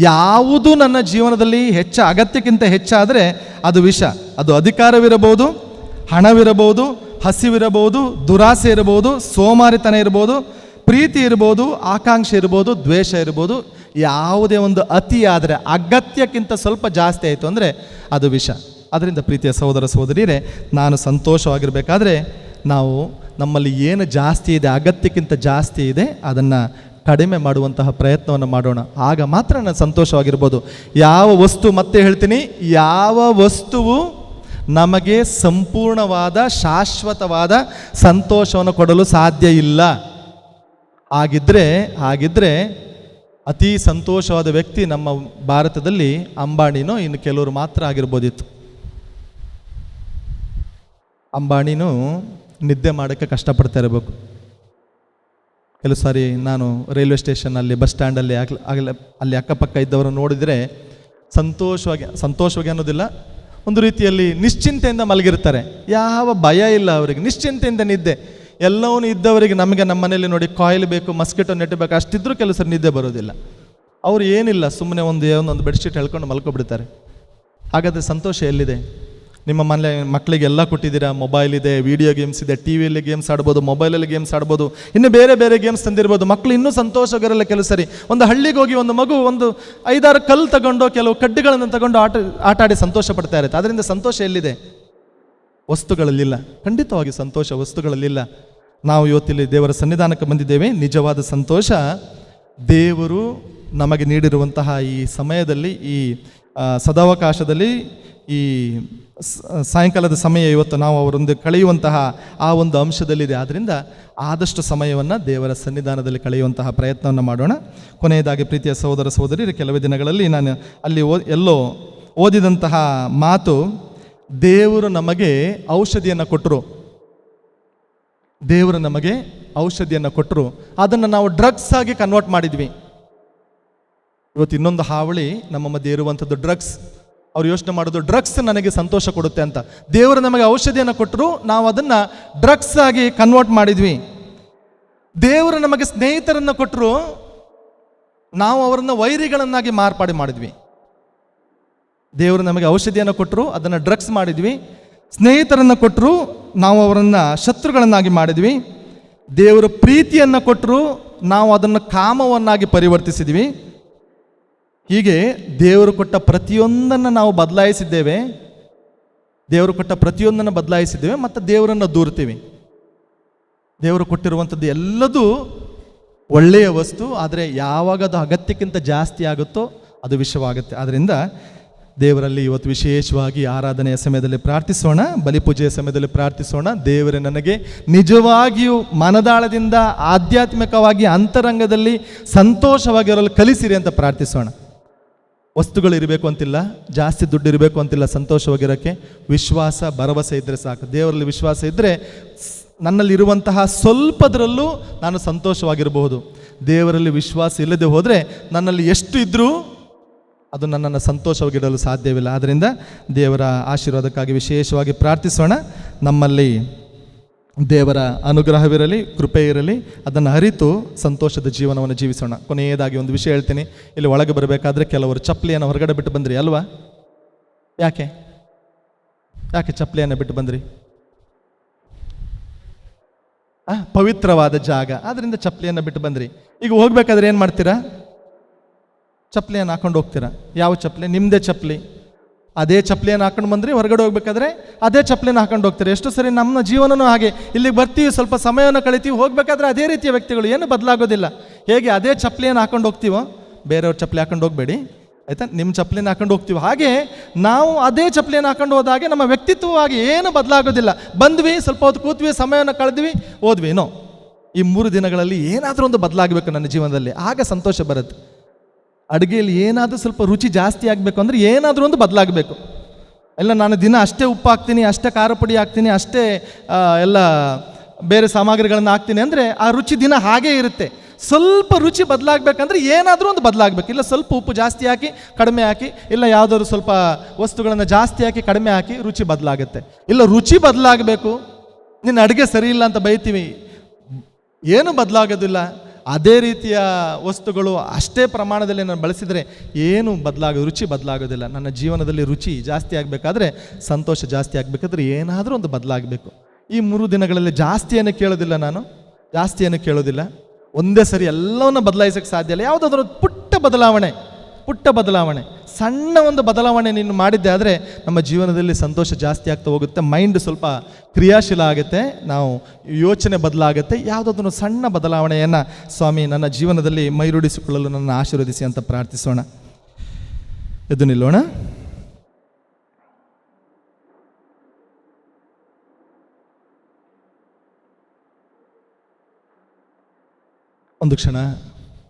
ಯಾವುದು ನನ್ನ ಜೀವನದಲ್ಲಿ ಅಗತ್ಯಕ್ಕಿಂತ ಹೆಚ್ಚಾದರೆ ಅದು ವಿಷ. ಅದು ಅಧಿಕಾರವಿರಬಹುದು, ಹಣವಿರಬಹುದು, ಹಸಿವಿರಬಹುದು, ದುರಾಸೆ ಇರಬಹುದು, ಸೋಮಾರಿತನ ಇರ್ಬೋದು, ಪ್ರೀತಿ ಇರ್ಬೋದು, ಆಕಾಂಕ್ಷೆ ಇರ್ಬೋದು, ದ್ವೇಷ ಇರ್ಬೋದು. ಯಾವುದೇ ಒಂದು ಅತಿ ಆದರೆ, ಅಗತ್ಯಕ್ಕಿಂತ ಸ್ವಲ್ಪ ಜಾಸ್ತಿ ಆಯಿತು ಅಂದರೆ ಅದು ವಿಷ. ಅದರಿಂದ ಪ್ರೀತಿಯ ಸಹೋದರ ಸಹೋದರಿಯರೇ, ನಾನು ಸಂತೋಷವಾಗಿರಬೇಕಾದ್ರೆ ನಾವು ನಮ್ಮಲ್ಲಿ ಏನು ಜಾಸ್ತಿ ಇದೆ, ಅಗತ್ಯಕ್ಕಿಂತ ಜಾಸ್ತಿ ಇದೆ, ಅದನ್ನು ಕಡಿಮೆ ಮಾಡುವಂತಹ ಪ್ರಯತ್ನವನ್ನು ಮಾಡೋಣ. ಆಗ ಮಾತ್ರ ನಾನು ಸಂತೋಷವಾಗಿರ್ಬೋದು. ಯಾವ ವಸ್ತು, ಮತ್ತೆ ಹೇಳ್ತೀನಿ, ಯಾವ ವಸ್ತುವು ನಮಗೆ ಸಂಪೂರ್ಣವಾದ ಶಾಶ್ವತವಾದ ಸಂತೋಷವನ್ನು ಕೊಡಲು ಸಾಧ್ಯ ಇಲ್ಲ. ಹಾಗಿದ್ರೆ ಅತಿ ಸಂತೋಷವಾದ ವ್ಯಕ್ತಿ ನಮ್ಮ ಭಾರತದಲ್ಲಿ ಅಂಬಾನಿನೋ ಇನ್ನು ಕೆಲವರು ಮಾತ್ರ ಆಗಿರ್ಬೋದಿತ್ತು. ಅಂಬಾನಿನೂ ನಿದ್ದೆ ಮಾಡೋಕ್ಕೆ ಕಷ್ಟಪಡ್ತಾ ಇರಬೇಕು. ಕೆಲವು ಸಾರಿ ನಾನು ರೈಲ್ವೆ ಸ್ಟೇಷನಲ್ಲಿ, ಬಸ್ ಸ್ಟ್ಯಾಂಡಲ್ಲಿ ಅಲ್ಲಿ ಅಕ್ಕಪಕ್ಕ ಇದ್ದವರು ನೋಡಿದರೆ ಸಂತೋಷವಾಗಿ ಅನ್ನೋದಿಲ್ಲ, ಒಂದು ರೀತಿಯಲ್ಲಿ ನಿಶ್ಚಿಂತೆಯಿಂದ ಮಲಗಿರ್ತಾರೆ. ಯಾವ ಭಯ ಇಲ್ಲ ಅವರಿಗೆ, ನಿಶ್ಚಿಂತೆಯಿಂದ ನಿದ್ದೆ. ಎಲ್ಲವೂ ಇದ್ದವರಿಗೆ, ನಮಗೆ ನಮ್ಮ ಮನೇಲಿ ನೋಡಿ ಕಾಯಿಲ್ ಬೇಕು, ಮಸ್ಕಿಟೋ ನೆಟ್ ಬೇಕು, ಅಷ್ಟಿದ್ರೂ ಕೆಲವು ಸರಿ ನಿದ್ದೆ ಬರೋದಿಲ್ಲ. ಅವರು ಏನಿಲ್ಲ, ಸುಮ್ಮನೆ ಒಂದು ಬೆಡ್ಶೀಟ್ ಹೇಳ್ಕೊಂಡು ಮಲ್ಕೊಬಿಡ್ತಾರೆ. ಹಾಗಾದರೆ ಸಂತೋಷ ಎಲ್ಲಿದೆ? ನಿಮ್ಮ ಮನೆ ಮಕ್ಕಳಿಗೆ ಎಲ್ಲ ಕೊಟ್ಟಿದ್ದೀರಾ, ಮೊಬೈಲ್ ಇದೆ, ವಿಡಿಯೋ ಗೇಮ್ಸ್ ಇದೆ, ಟಿ ವಿಯಲ್ಲಿ ಗೇಮ್ಸ್ ಆಡ್ಬೋದು, ಮೊಬೈಲಲ್ಲಿ ಗೇಮ್ಸ್ ಆಡ್ಬೋದು, ಇನ್ನು ಬೇರೆ ಬೇರೆ ಗೇಮ್ಸ್ ತಂದಿರ್ಬೋದು. ಮಕ್ಕಳು ಇನ್ನೂ ಸಂತೋಷವಾಗಿರಲ್ಲ. ಕೆಲವು ಸರಿ ಒಂದು ಹಳ್ಳಿಗೆ ಹೋಗಿ ಒಂದು ಮಗು ಒಂದು 5-6 ಕಲ್ಲು ತಗೊಂಡು, ಕೆಲವು ಕಡ್ಡಿಗಳನ್ನು ತಗೊಂಡು ಆಟ ಆಡಿ ಸಂತೋಷ ಪಡ್ತಾ ಇರುತ್ತೆ. ಅದರಿಂದ ಸಂತೋಷ ಎಲ್ಲಿದೆ? ವಸ್ತುಗಳಲ್ಲಿಲ್ಲ. ಖಂಡಿತವಾಗಿ ಸಂತೋಷ ವಸ್ತುಗಳಲ್ಲಿಲ್ಲ. ನಾವು ಇವತ್ತಿಲ್ಲಿ ದೇವರ ಸನ್ನಿಧಾನಕ್ಕೆ ಬಂದಿದ್ದೇವೆ. ನಿಜವಾದ ಸಂತೋಷ ದೇವರು ನಮಗೆ ನೀಡಿರುವಂತಹ ಈ ಸಮಯದಲ್ಲಿ, ಈ ಸದಾವಕಾಶದಲ್ಲಿ ಈ ಸಾಯಂಕಾಲದ ಸಮಯ ಇವತ್ತು ನಾವು ಅವರೊಂದು ಕಳೆಯುವಂತಹ ಆ ಒಂದು ಅಂಶದಲ್ಲಿದೆ. ಆದ್ದರಿಂದ ಆದಷ್ಟು ಸಮಯವನ್ನು ದೇವರ ಸನ್ನಿಧಾನದಲ್ಲಿ ಕಳೆಯುವಂತಹ ಪ್ರಯತ್ನವನ್ನು ಮಾಡೋಣ. ಕೊನೆಯದಾಗಿ ಪ್ರೀತಿಯ ಸಹೋದರ ಸಹೋದರಿ, ಕೆಲವೇ ದಿನಗಳಲ್ಲಿ ನಾನು ಅಲ್ಲಿ ಎಲ್ಲೋ ಓದಿದಂತಹ ಮಾತು, ದೇವರು ನಮಗೆ ಔಷಧಿಯನ್ನು ಕೊಟ್ಟರು, ದೇವರು ನಮಗೆ ಔಷಧಿಯನ್ನು ಕೊಟ್ಟರು, ಅದನ್ನು ನಾವು ಡ್ರಗ್ಸ್ ಆಗಿ ಕನ್ವರ್ಟ್ ಮಾಡಿದ್ವಿ. ಇವತ್ತು ಇನ್ನೊಂದು ಹಾವಳಿ ನಮ್ಮ ಮಧ್ಯೆ ಇರುವಂಥದ್ದು ಡ್ರಗ್ಸ್. ಅವ್ರು ಯೋಚನೆ ಮಾಡೋದು ಡ್ರಗ್ಸ್ ನನಗೆ ಸಂತೋಷ ಕೊಡುತ್ತೆ ಅಂತ. ದೇವರು ನಮಗೆ ಔಷಧಿಯನ್ನು ಕೊಟ್ಟರು, ನಾವು ಅದನ್ನು ಡ್ರಗ್ಸ್ ಆಗಿ ಕನ್ವರ್ಟ್ ಮಾಡಿದ್ವಿ. ದೇವರು ನಮಗೆ ಸ್ನೇಹಿತರನ್ನು ಕೊಟ್ಟರು, ನಾವು ಅವರನ್ನು ವೈರಿಗಳನ್ನಾಗಿ ಮಾರ್ಪಾಡು ಮಾಡಿದ್ವಿ. ದೇವರು ನಮಗೆ ಔಷಧಿಯನ್ನು ಕೊಟ್ಟರು, ಅದನ್ನು ಡ್ರಗ್ಸ್ ಮಾಡಿದ್ವಿ. ಸ್ನೇಹಿತರನ್ನು ಕೊಟ್ಟರು, ನಾವು ಅವರನ್ನು ಶತ್ರುಗಳನ್ನಾಗಿ ಮಾಡಿದ್ವಿ. ದೇವರು ಪ್ರೀತಿಯನ್ನು ಕೊಟ್ಟರು, ನಾವು ಅದನ್ನು ಕಾಮವನ್ನಾಗಿ ಪರಿವರ್ತಿಸಿದ್ವಿ. ಹೀಗೆ ದೇವರು ಕೊಟ್ಟ ಪ್ರತಿಯೊಂದನ್ನು ನಾವು ಬದಲಾಯಿಸಿದ್ದೇವೆ, ದೇವರು ಕೊಟ್ಟ ಪ್ರತಿಯೊಂದನ್ನು ಬದಲಾಯಿಸಿದ್ದೇವೆ ಮತ್ತು ದೇವರನ್ನು ದೂರ್ತೀವಿ. ದೇವರು ಕೊಟ್ಟಿರುವಂಥದ್ದು ಎಲ್ಲದೂ ಒಳ್ಳೆಯ ವಸ್ತು, ಆದರೆ ಯಾವಾಗ ಅದು ಅಗತ್ಯಕ್ಕಿಂತ ಜಾಸ್ತಿ ಆಗುತ್ತೋ ಅದು ವಿಷವಾಗುತ್ತೆ. ಆದ್ದರಿಂದ ದೇವರಲ್ಲಿ ಇವತ್ತು ವಿಶೇಷವಾಗಿ ಆರಾಧನೆಯ ಸಮಯದಲ್ಲಿ ಪ್ರಾರ್ಥಿಸೋಣ, ಬಲಿಪೂಜೆಯ ಸಮಯದಲ್ಲಿ ಪ್ರಾರ್ಥಿಸೋಣ. ದೇವರೇ ನನಗೆ ನಿಜವಾಗಿಯೂ ಮನದಾಳದಿಂದ ಆಧ್ಯಾತ್ಮಿಕವಾಗಿ ಅಂತರಂಗದಲ್ಲಿ ಸಂತೋಷವಾಗಿರಲು ಕಲಿಸಿರಿ ಅಂತ ಪ್ರಾರ್ಥಿಸೋಣ. ವಸ್ತುಗಳು ಇರಬೇಕು ಅಂತಿಲ್ಲ, ಜಾಸ್ತಿ ದುಡ್ಡು ಇರಬೇಕು ಅಂತಿಲ್ಲ ಸಂತೋಷವಾಗಿರೋಕ್ಕೆ. ವಿಶ್ವಾಸ ಭರವಸೆ ಇದ್ದರೆ ಸಾಕು. ದೇವರಲ್ಲಿ ವಿಶ್ವಾಸ ಇದ್ದರೆ ನನ್ನಲ್ಲಿರುವಂತಹ ಸ್ವಲ್ಪದರಲ್ಲೂ ನಾನು ಸಂತೋಷವಾಗಿರಬಹುದು. ದೇವರಲ್ಲಿ ವಿಶ್ವಾಸ ಇಲ್ಲದೆ ಹೋದರೆ ನನ್ನಲ್ಲಿ ಎಷ್ಟು ಇದ್ದರೂ ಅದು ನನ್ನನ್ನು ಸಂತೋಷವಾಗಿಡಲು ಸಾಧ್ಯವಿಲ್ಲ. ಆದ್ದರಿಂದ ದೇವರ ಆಶೀರ್ವಾದಕ್ಕಾಗಿ ವಿಶೇಷವಾಗಿ ಪ್ರಾರ್ಥಿಸೋಣ. ನಮ್ಮಲ್ಲಿ ದೇವರ ಅನುಗ್ರಹವಿರಲಿ, ಕೃಪೆ ಇರಲಿ, ಅದನ್ನು ಅರಿತು ಸಂತೋಷದ ಜೀವನವನ್ನು ಜೀವಿಸೋಣ. ಕೊನೆಯದಾಗಿ ಒಂದು ವಿಷಯ ಹೇಳ್ತೀನಿ. ಇಲ್ಲಿ ಒಳಗೆ ಬರಬೇಕಾದ್ರೆ ಕೆಲವರು ಚಪ್ಪಲಿಯನ್ನು ಹೊರಗಡೆ ಬಿಟ್ಟು ಬಂದ್ರಿ ಅಲ್ವಾ? ಯಾಕೆ ಚಪ್ಪಲಿಯನ್ನು ಬಿಟ್ಟು ಬಂದ್ರಿ? ಪವಿತ್ರವಾದ ಜಾಗ, ಆದ್ದರಿಂದ ಚಪ್ಪಲಿಯನ್ನು ಬಿಟ್ಟು ಬಂದ್ರಿ. ಈಗ ಹೋಗ್ಬೇಕಾದ್ರೆ ಏನು ಮಾಡ್ತೀರಾ? ಚಪ್ಪಲಿಯನ್ನು ಹಾಕೊಂಡು ಹೋಗ್ತೀರಾ. ಯಾವ ಚಪ್ಪಲಿ? ನಿಮ್ಮದೇ ಚಪ್ಪಲಿ. ಅದೇ ಚಪ್ಪಲಿಯನ್ನು ಹಾಕೊಂಡು ಬಂದ್ರಿ, ಹೊರಗಡೆ ಹೋಗ್ಬೇಕಾದ್ರೆ ಅದೇ ಚಪ್ಪಲಿನ ಹಾಕೊಂಡು ಹೋಗ್ತಾರೆ. ಎಷ್ಟು ಸರಿ ನಮ್ಮ ಜೀವನನೂ ಹಾಗೆ. ಇಲ್ಲಿಗೆ ಬರ್ತೀವಿ, ಸ್ವಲ್ಪ ಸಮಯವನ್ನು ಕಳಿತೀವಿ, ಹೋಗ್ಬೇಕಾದ್ರೆ ಅದೇ ರೀತಿಯ ವ್ಯಕ್ತಿಗಳು, ಏನು ಬದಲಾಗೋದಿಲ್ಲ. ಹೇಗೆ ಅದೇ ಚಪ್ಪಲಿಯನ್ನು ಹಾಕೊಂಡು ಹೋಗ್ತೀವೋ, ಬೇರೆಯವ್ರ ಚಪ್ಪಲಿ ಹಾಕೊಂಡು ಹೋಗಬೇಡಿ ಆಯಿತಾ, ನಿಮ್ಮ ಚಪ್ಪಲಿನ ಹಾಕೊಂಡು ಹೋಗ್ತೀವಿ. ಹಾಗೆ ನಾವು ಅದೇ ಚಪ್ಪಲಿಯನ್ನು ಹಾಕೊಂಡು ಹೋದಾಗೆ ನಮ್ಮ ವ್ಯಕ್ತಿತ್ವವಾಗಿ ಏನು ಬದಲಾಗೋದಿಲ್ಲ. ಬಂದ್ವಿ, ಸ್ವಲ್ಪ ಹೊತ್ತು ಕೂತ್ವಿ, ಸಮಯವನ್ನು ಕಳೆದ್ವಿ, ಹೋದ್ವಿ. ಏನೋ ಈ 3 ದಿನಗಳಲ್ಲಿ ಏನಾದರೂ ಒಂದು ಬದಲಾಗಬೇಕು ನನ್ನ ಜೀವನದಲ್ಲಿ, ಆಗ ಸಂತೋಷ ಬರುತ್ತೆ. ಅಡುಗೆಯಲ್ಲಿ ಏನಾದರೂ ಸ್ವಲ್ಪ ರುಚಿ ಜಾಸ್ತಿ ಆಗಬೇಕು ಅಂದರೆ ಏನಾದರೂ ಒಂದು ಬದಲಾಗಬೇಕು. ಎಲ್ಲ ನಾನು ದಿನ ಅಷ್ಟೇ ಉಪ್ಪು ಹಾಕ್ತೀನಿ, ಅಷ್ಟೇ ಖಾರ ಪುಡಿ ಹಾಕ್ತೀನಿ, ಅಷ್ಟೇ ಎಲ್ಲ ಬೇರೆ ಸಾಮಗ್ರಿಗಳನ್ನು ಹಾಕ್ತೀನಿ ಅಂದರೆ ಆ ರುಚಿ ದಿನ ಹಾಗೇ ಇರುತ್ತೆ. ಸ್ವಲ್ಪ ರುಚಿ ಬದಲಾಗಬೇಕಂದ್ರೆ ಏನಾದರೂ ಒಂದು ಬದಲಾಗಬೇಕು. ಇಲ್ಲ ಸ್ವಲ್ಪ ಉಪ್ಪು ಜಾಸ್ತಿ ಹಾಕಿ ಕಡಿಮೆ ಹಾಕಿ, ಇಲ್ಲ ಯಾವುದಾದ್ರು ಸ್ವಲ್ಪ ವಸ್ತುಗಳನ್ನು ಜಾಸ್ತಿ ಹಾಕಿ ಕಡಿಮೆ ಹಾಕಿ ರುಚಿ ಬದಲಾಗುತ್ತೆ. ಇಲ್ಲ ರುಚಿ ಬದಲಾಗಬೇಕು, ನಿನ್ನ ಅಡುಗೆ ಸರಿ ಇಲ್ಲ ಅಂತ ಬೈತೀವಿ, ಏನು ಬದಲಾಗೋದಿಲ್ಲ. ಅದೇ ರೀತಿಯ ವಸ್ತುಗಳು ಅಷ್ಟೇ ಪ್ರಮಾಣದಲ್ಲಿ ನಾನು ಬಳಸಿದರೆ ಏನು ರುಚಿ ಬದಲಾಗೋದಿಲ್ಲ. ನನ್ನ ಜೀವನದಲ್ಲಿ ರುಚಿ ಜಾಸ್ತಿ ಆಗಬೇಕಾದ್ರೆ, ಸಂತೋಷ ಜಾಸ್ತಿ ಆಗಬೇಕಾದ್ರೆ ಏನಾದರೂ ಒಂದು ಬದಲಾಗಬೇಕು. ಈ 3 ದಿನಗಳಲ್ಲಿ ಜಾಸ್ತಿಯನ್ನು ಕೇಳೋದಿಲ್ಲ, ನಾನು ಜಾಸ್ತಿಯನ್ನು ಕೇಳೋದಿಲ್ಲ. ಒಂದೇ ಸರಿ ಎಲ್ಲವನ್ನು ಬದಲಾಯಿಸೋಕ್ಕೆ ಸಾಧ್ಯ ಇಲ್ಲ. ಯಾವುದಾದ್ರೂ ಪುಟ್ಟ ಬದಲಾವಣೆ, ಸಣ್ಣ ಒಂದು ಬದಲಾವಣೆ ನೀನು ಮಾಡಿದ್ದೆ ಆದರೆ ನಮ್ಮ ಜೀವನದಲ್ಲಿ ಸಂತೋಷ ಜಾಸ್ತಿ ಆಗ್ತಾ ಹೋಗುತ್ತೆ. ಮೈಂಡ್ ಸ್ವಲ್ಪ ಕ್ರಿಯಾಶೀಲ ಆಗುತ್ತೆ, ನಾವು ಯೋಚನೆ ಬದಲಾಗುತ್ತೆ. ಯಾವುದಾದ್ರೂ ಸಣ್ಣ ಬದಲಾವಣೆಯನ್ನು ಸ್ವಾಮಿ ನನ್ನ ಜೀವನದಲ್ಲಿ ಮೈರೂಡಿಸಿಕೊಳ್ಳಲು ನನ್ನ ಆಶೀರ್ವದಿಸಿ ಅಂತ ಪ್ರಾರ್ಥಿಸೋಣ. ಎದ್ದು ನಿಲ್ಲೋಣ. ಒಂದು ಕ್ಷಣ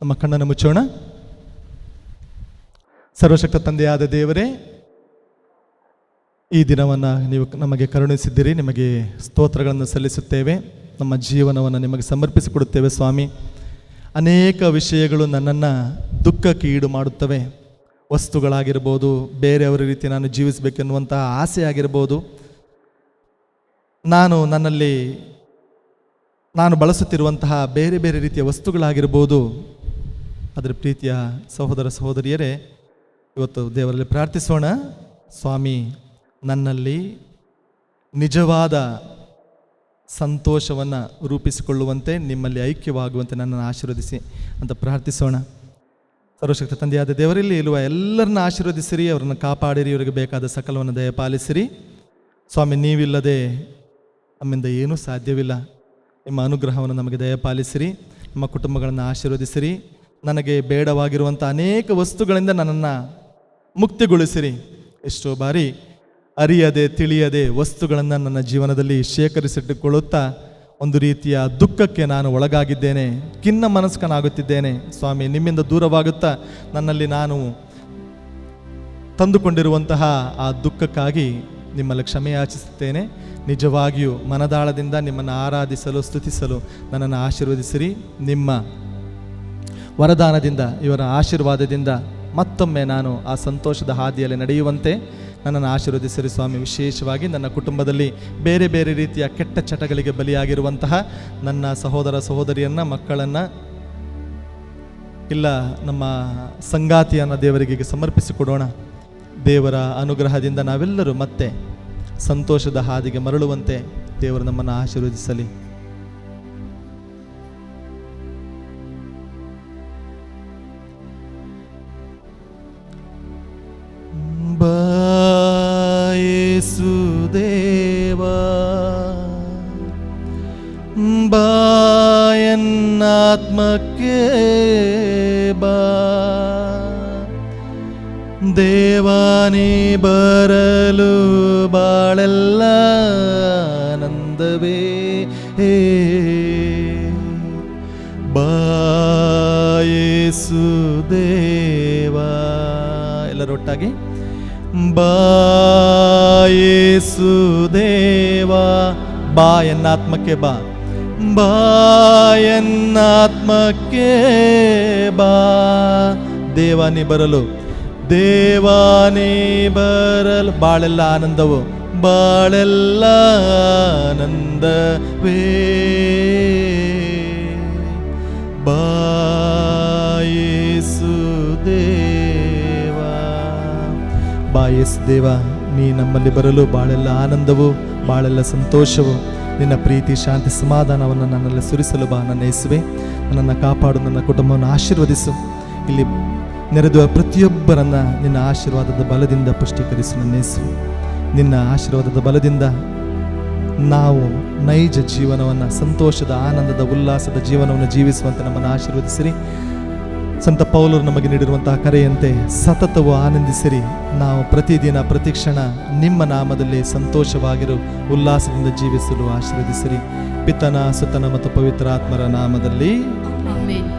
ನಮ್ಮ ಕಣ್ಣನ್ನು ಮುಚ್ಚೋಣ. ಸರ್ವಶಕ್ತ ತಂದೆಯಾದ ದೇವರೇ, ಈ ದಿನವನ್ನು ನೀವು ನಮಗೆ ಕರುಣಿಸಿದ್ದೀರಿ, ನಿಮಗೆ ಸ್ತೋತ್ರಗಳನ್ನು ಸಲ್ಲಿಸುತ್ತೇವೆ. ನಮ್ಮ ಜೀವನವನ್ನು ನಿಮಗೆ ಸಮರ್ಪಿಸಿಕೊಡುತ್ತೇವೆ ಸ್ವಾಮಿ. ಅನೇಕ ವಿಷಯಗಳು ನನ್ನನ್ನು ದುಃಖಕ್ಕೆ ಈಡು ಮಾಡುತ್ತವೆ. ವಸ್ತುಗಳಾಗಿರ್ಬೋದು, ಬೇರೆಯವರ ರೀತಿ ನಾನು ಜೀವಿಸಬೇಕೆನ್ನುವಂತಹ ಆಸೆ ಆಗಿರ್ಬೋದು, ನಾನು ಬಳಸುತ್ತಿರುವಂತಹ ಬೇರೆ ಬೇರೆ ರೀತಿಯ ವಸ್ತುಗಳಾಗಿರ್ಬೋದು. ಅದರ ಪ್ರೀತಿಯ ಸಹೋದರ ಸಹೋದರಿಯರೇ, ಇವತ್ತು ದೇವರಲ್ಲಿ ಪ್ರಾರ್ಥಿಸೋಣ. ಸ್ವಾಮಿ, ನನ್ನಲ್ಲಿ ನಿಜವಾದ ಸಂತೋಷವನ್ನು ರೂಪಿಸಿಕೊಳ್ಳುವಂತೆ, ನಿಮ್ಮಲ್ಲಿ ಐಕ್ಯವಾಗುವಂತೆ ನನ್ನನ್ನು ಆಶೀರ್ವದಿಸಿ ಅಂತ ಪ್ರಾರ್ಥಿಸೋಣ. ಸರ್ವಶಕ್ತ ತಂದೆಯಾದ ದೇವರಲ್ಲಿ ಇರುವ ಎಲ್ಲರನ್ನ ಆಶೀರ್ವದಿಸಿರಿ, ಅವರನ್ನು ಕಾಪಾಡಿರಿ, ಇವರಿಗೆ ಬೇಕಾದ ಸಕಲವನ್ನು ದಯಪಾಲಿಸಿರಿ. ಸ್ವಾಮಿ, ನೀವಿಲ್ಲದೆ ನಮ್ಮಿಂದ ಏನೂ ಸಾಧ್ಯವಿಲ್ಲ. ನಿಮ್ಮ ಅನುಗ್ರಹವನ್ನು ನಮಗೆ ದಯಪಾಲಿಸಿರಿ, ನಮ್ಮ ಕುಟುಂಬಗಳನ್ನು ಆಶೀರ್ವದಿಸಿರಿ. ನನಗೆ ಬೇಡವಾಗಿರುವಂಥ ಅನೇಕ ವಸ್ತುಗಳಿಂದ ನನ್ನನ್ನು ಮುಕ್ತಿಗೊಳಿಸಿರಿ. ಎಷ್ಟೋ ಬಾರಿ ಅರಿಯದೆ ತಿಳಿಯದೆ ವಸ್ತುಗಳನ್ನು ನನ್ನ ಜೀವನದಲ್ಲಿ ಶೇಖರಿಸಿಟ್ಟುಕೊಳ್ಳುತ್ತಾ ಒಂದು ರೀತಿಯ ದುಃಖಕ್ಕೆ ನಾನು ಒಳಗಾಗಿದ್ದೇನೆ, ಖಿನ್ನ ಮನಸ್ಕನಾಗುತ್ತಿದ್ದೇನೆ. ಸ್ವಾಮಿ, ನಿಮ್ಮಿಂದ ದೂರವಾಗುತ್ತಾ ನನ್ನಲ್ಲಿ ನಾನು ತಂದುಕೊಂಡಿರುವಂತಹ ಆ ದುಃಖಕ್ಕಾಗಿ ನಿಮ್ಮಲ್ಲಿ ಕ್ಷಮೆ ಯಾಚಿಸುತ್ತೇನೆ. ನಿಜವಾಗಿಯೂ ಮನದಾಳದಿಂದ ನಿಮ್ಮನ್ನು ಆರಾಧಿಸಲು ಸ್ತುತಿಸಲು ನನ್ನನ್ನು ಆಶೀರ್ವದಿಸಿರಿ. ನಿಮ್ಮ ವರದಾನದಿಂದ, ಇವರ ಆಶೀರ್ವಾದದಿಂದ ಮತ್ತೊಮ್ಮೆ ನಾನು ಆ ಸಂತೋಷದ ಹಾದಿಯಲ್ಲಿ ನಡೆಯುವಂತೆ ನನ್ನನ್ನು ಆಶೀರ್ವದಿಸಿರಿ ಸ್ವಾಮಿ. ವಿಶೇಷವಾಗಿ ನನ್ನ ಕುಟುಂಬದಲ್ಲಿ ಬೇರೆ ಬೇರೆ ರೀತಿಯ ಕೆಟ್ಟ ಚಟಗಳಿಗೆ ಬಲಿಯಾಗಿರುವಂತಹ ನನ್ನ ಸಹೋದರ ಸಹೋದರಿಯನ್ನು, ಮಕ್ಕಳನ್ನು, ಇಲ್ಲ ನಮ್ಮ ಸಂಗಾತಿಯನ್ನು ದೇವರಿಗೆ ಸಮರ್ಪಿಸಿಕೊಡೋಣ. ದೇವರ ಅನುಗ್ರಹದಿಂದ ನಾವೆಲ್ಲರೂ ಮತ್ತೆ ಸಂತೋಷದ ಹಾದಿಗೆ ಮರಳುವಂತೆ ದೇವರು ನಮ್ಮನ್ನು ಆಶೀರ್ವದಿಸಲಿ. ಯೇಸುದೇವಾ ಬಾಯನ್ನಾತ್ಮಕ್ಕೆ ಬಾ, ದೇವಾನಿ ಬರಲು ಬಾಳೆಲ್ಲ ಆನಂದವೇ. ಬಾ ಯೇಸುದೇವಾ, ಎಲ್ಲರೊಟ್ಟಾಗಿ ಬಾ ಯೇಸುದೇವಾ, ಬಾ ಎನ್ನಾತ್ಮಕ್ಕೆ ಬಾ, ಬಾ ಎನ್ನಾತ್ಮಕ್ಕೆ ಬಾ, ದೇವಾನಿ ಬರಲು, ದೇವಾನಿ ಬರಲು, ಬಾಳೆಲ್ಲ ಆನಂದವು, ಬಾಳೆಲ್ಲ ಆನಂದವೇ. ಬಾ ಯೇಸುದೇವಾ, ಬಾ ಯೇಸುದೇವ, ನೀ ನಮ್ಮಲ್ಲಿ ಬರಲು ಬಾಳೆಲ್ಲ ಆನಂದವು, ಬಾಳೆಲ್ಲ ಸಂತೋಷವು, ನಿನ್ನ ಪ್ರೀತಿ ಶಾಂತಿ ಸಮಾಧಾನವನ್ನು ನನ್ನಲ್ಲಿ ಸುರಿಸಲು ಬಾ. ನನ್ನ ಯೇಸುವೆ, ನನ್ನನ್ನು ಕಾಪಾಡು, ನನ್ನ ಕುಟುಂಬವನ್ನು ಆಶೀರ್ವದಿಸು. ಇಲ್ಲಿ ನೆರೆದ ಪ್ರತಿಯೊಬ್ಬರನ್ನು ನಿನ್ನ ಆಶೀರ್ವಾದದ ಬಲದಿಂದ ಪುಷ್ಟೀಕರಿಸು. ನನ್ನ ಯೇಸುವೆ, ನಿನ್ನ ಆಶೀರ್ವಾದದ ಬಲದಿಂದ ನಾವು ನೈಜ ಜೀವನವನ್ನು, ಸಂತೋಷದ, ಆನಂದದ, ಉಲ್ಲಾಸದ ಜೀವನವನ್ನು ಜೀವಿಸುವಂತೆ ನಮ್ಮನ್ನು ಆಶೀರ್ವದಿಸಿರಿ. ಸಂತ ಪೌಲರು ನಮಗೆ ನೀಡಿರುವಂತಹ ಕರೆಯಂತೆ ಸತತವು ಆನಂದಿಸಿರಿ. ನಾವು ಪ್ರತಿದಿನ ಪ್ರತಿಕ್ಷಣ ನಿಮ್ಮ ನಾಮದಲ್ಲಿ ಸಂತೋಷವಾಗಿರು, ಉಲ್ಲಾಸದಿಂದ ಜೀವಿಸಲು ಆಶೀರ್ವದಿಸಿರಿ. ಪಿತನ, ಸುತನ ಮತ್ತು ಪವಿತ್ರ ಆತ್ಮರ ನಾಮದಲ್ಲಿ ಆಮೆನ್.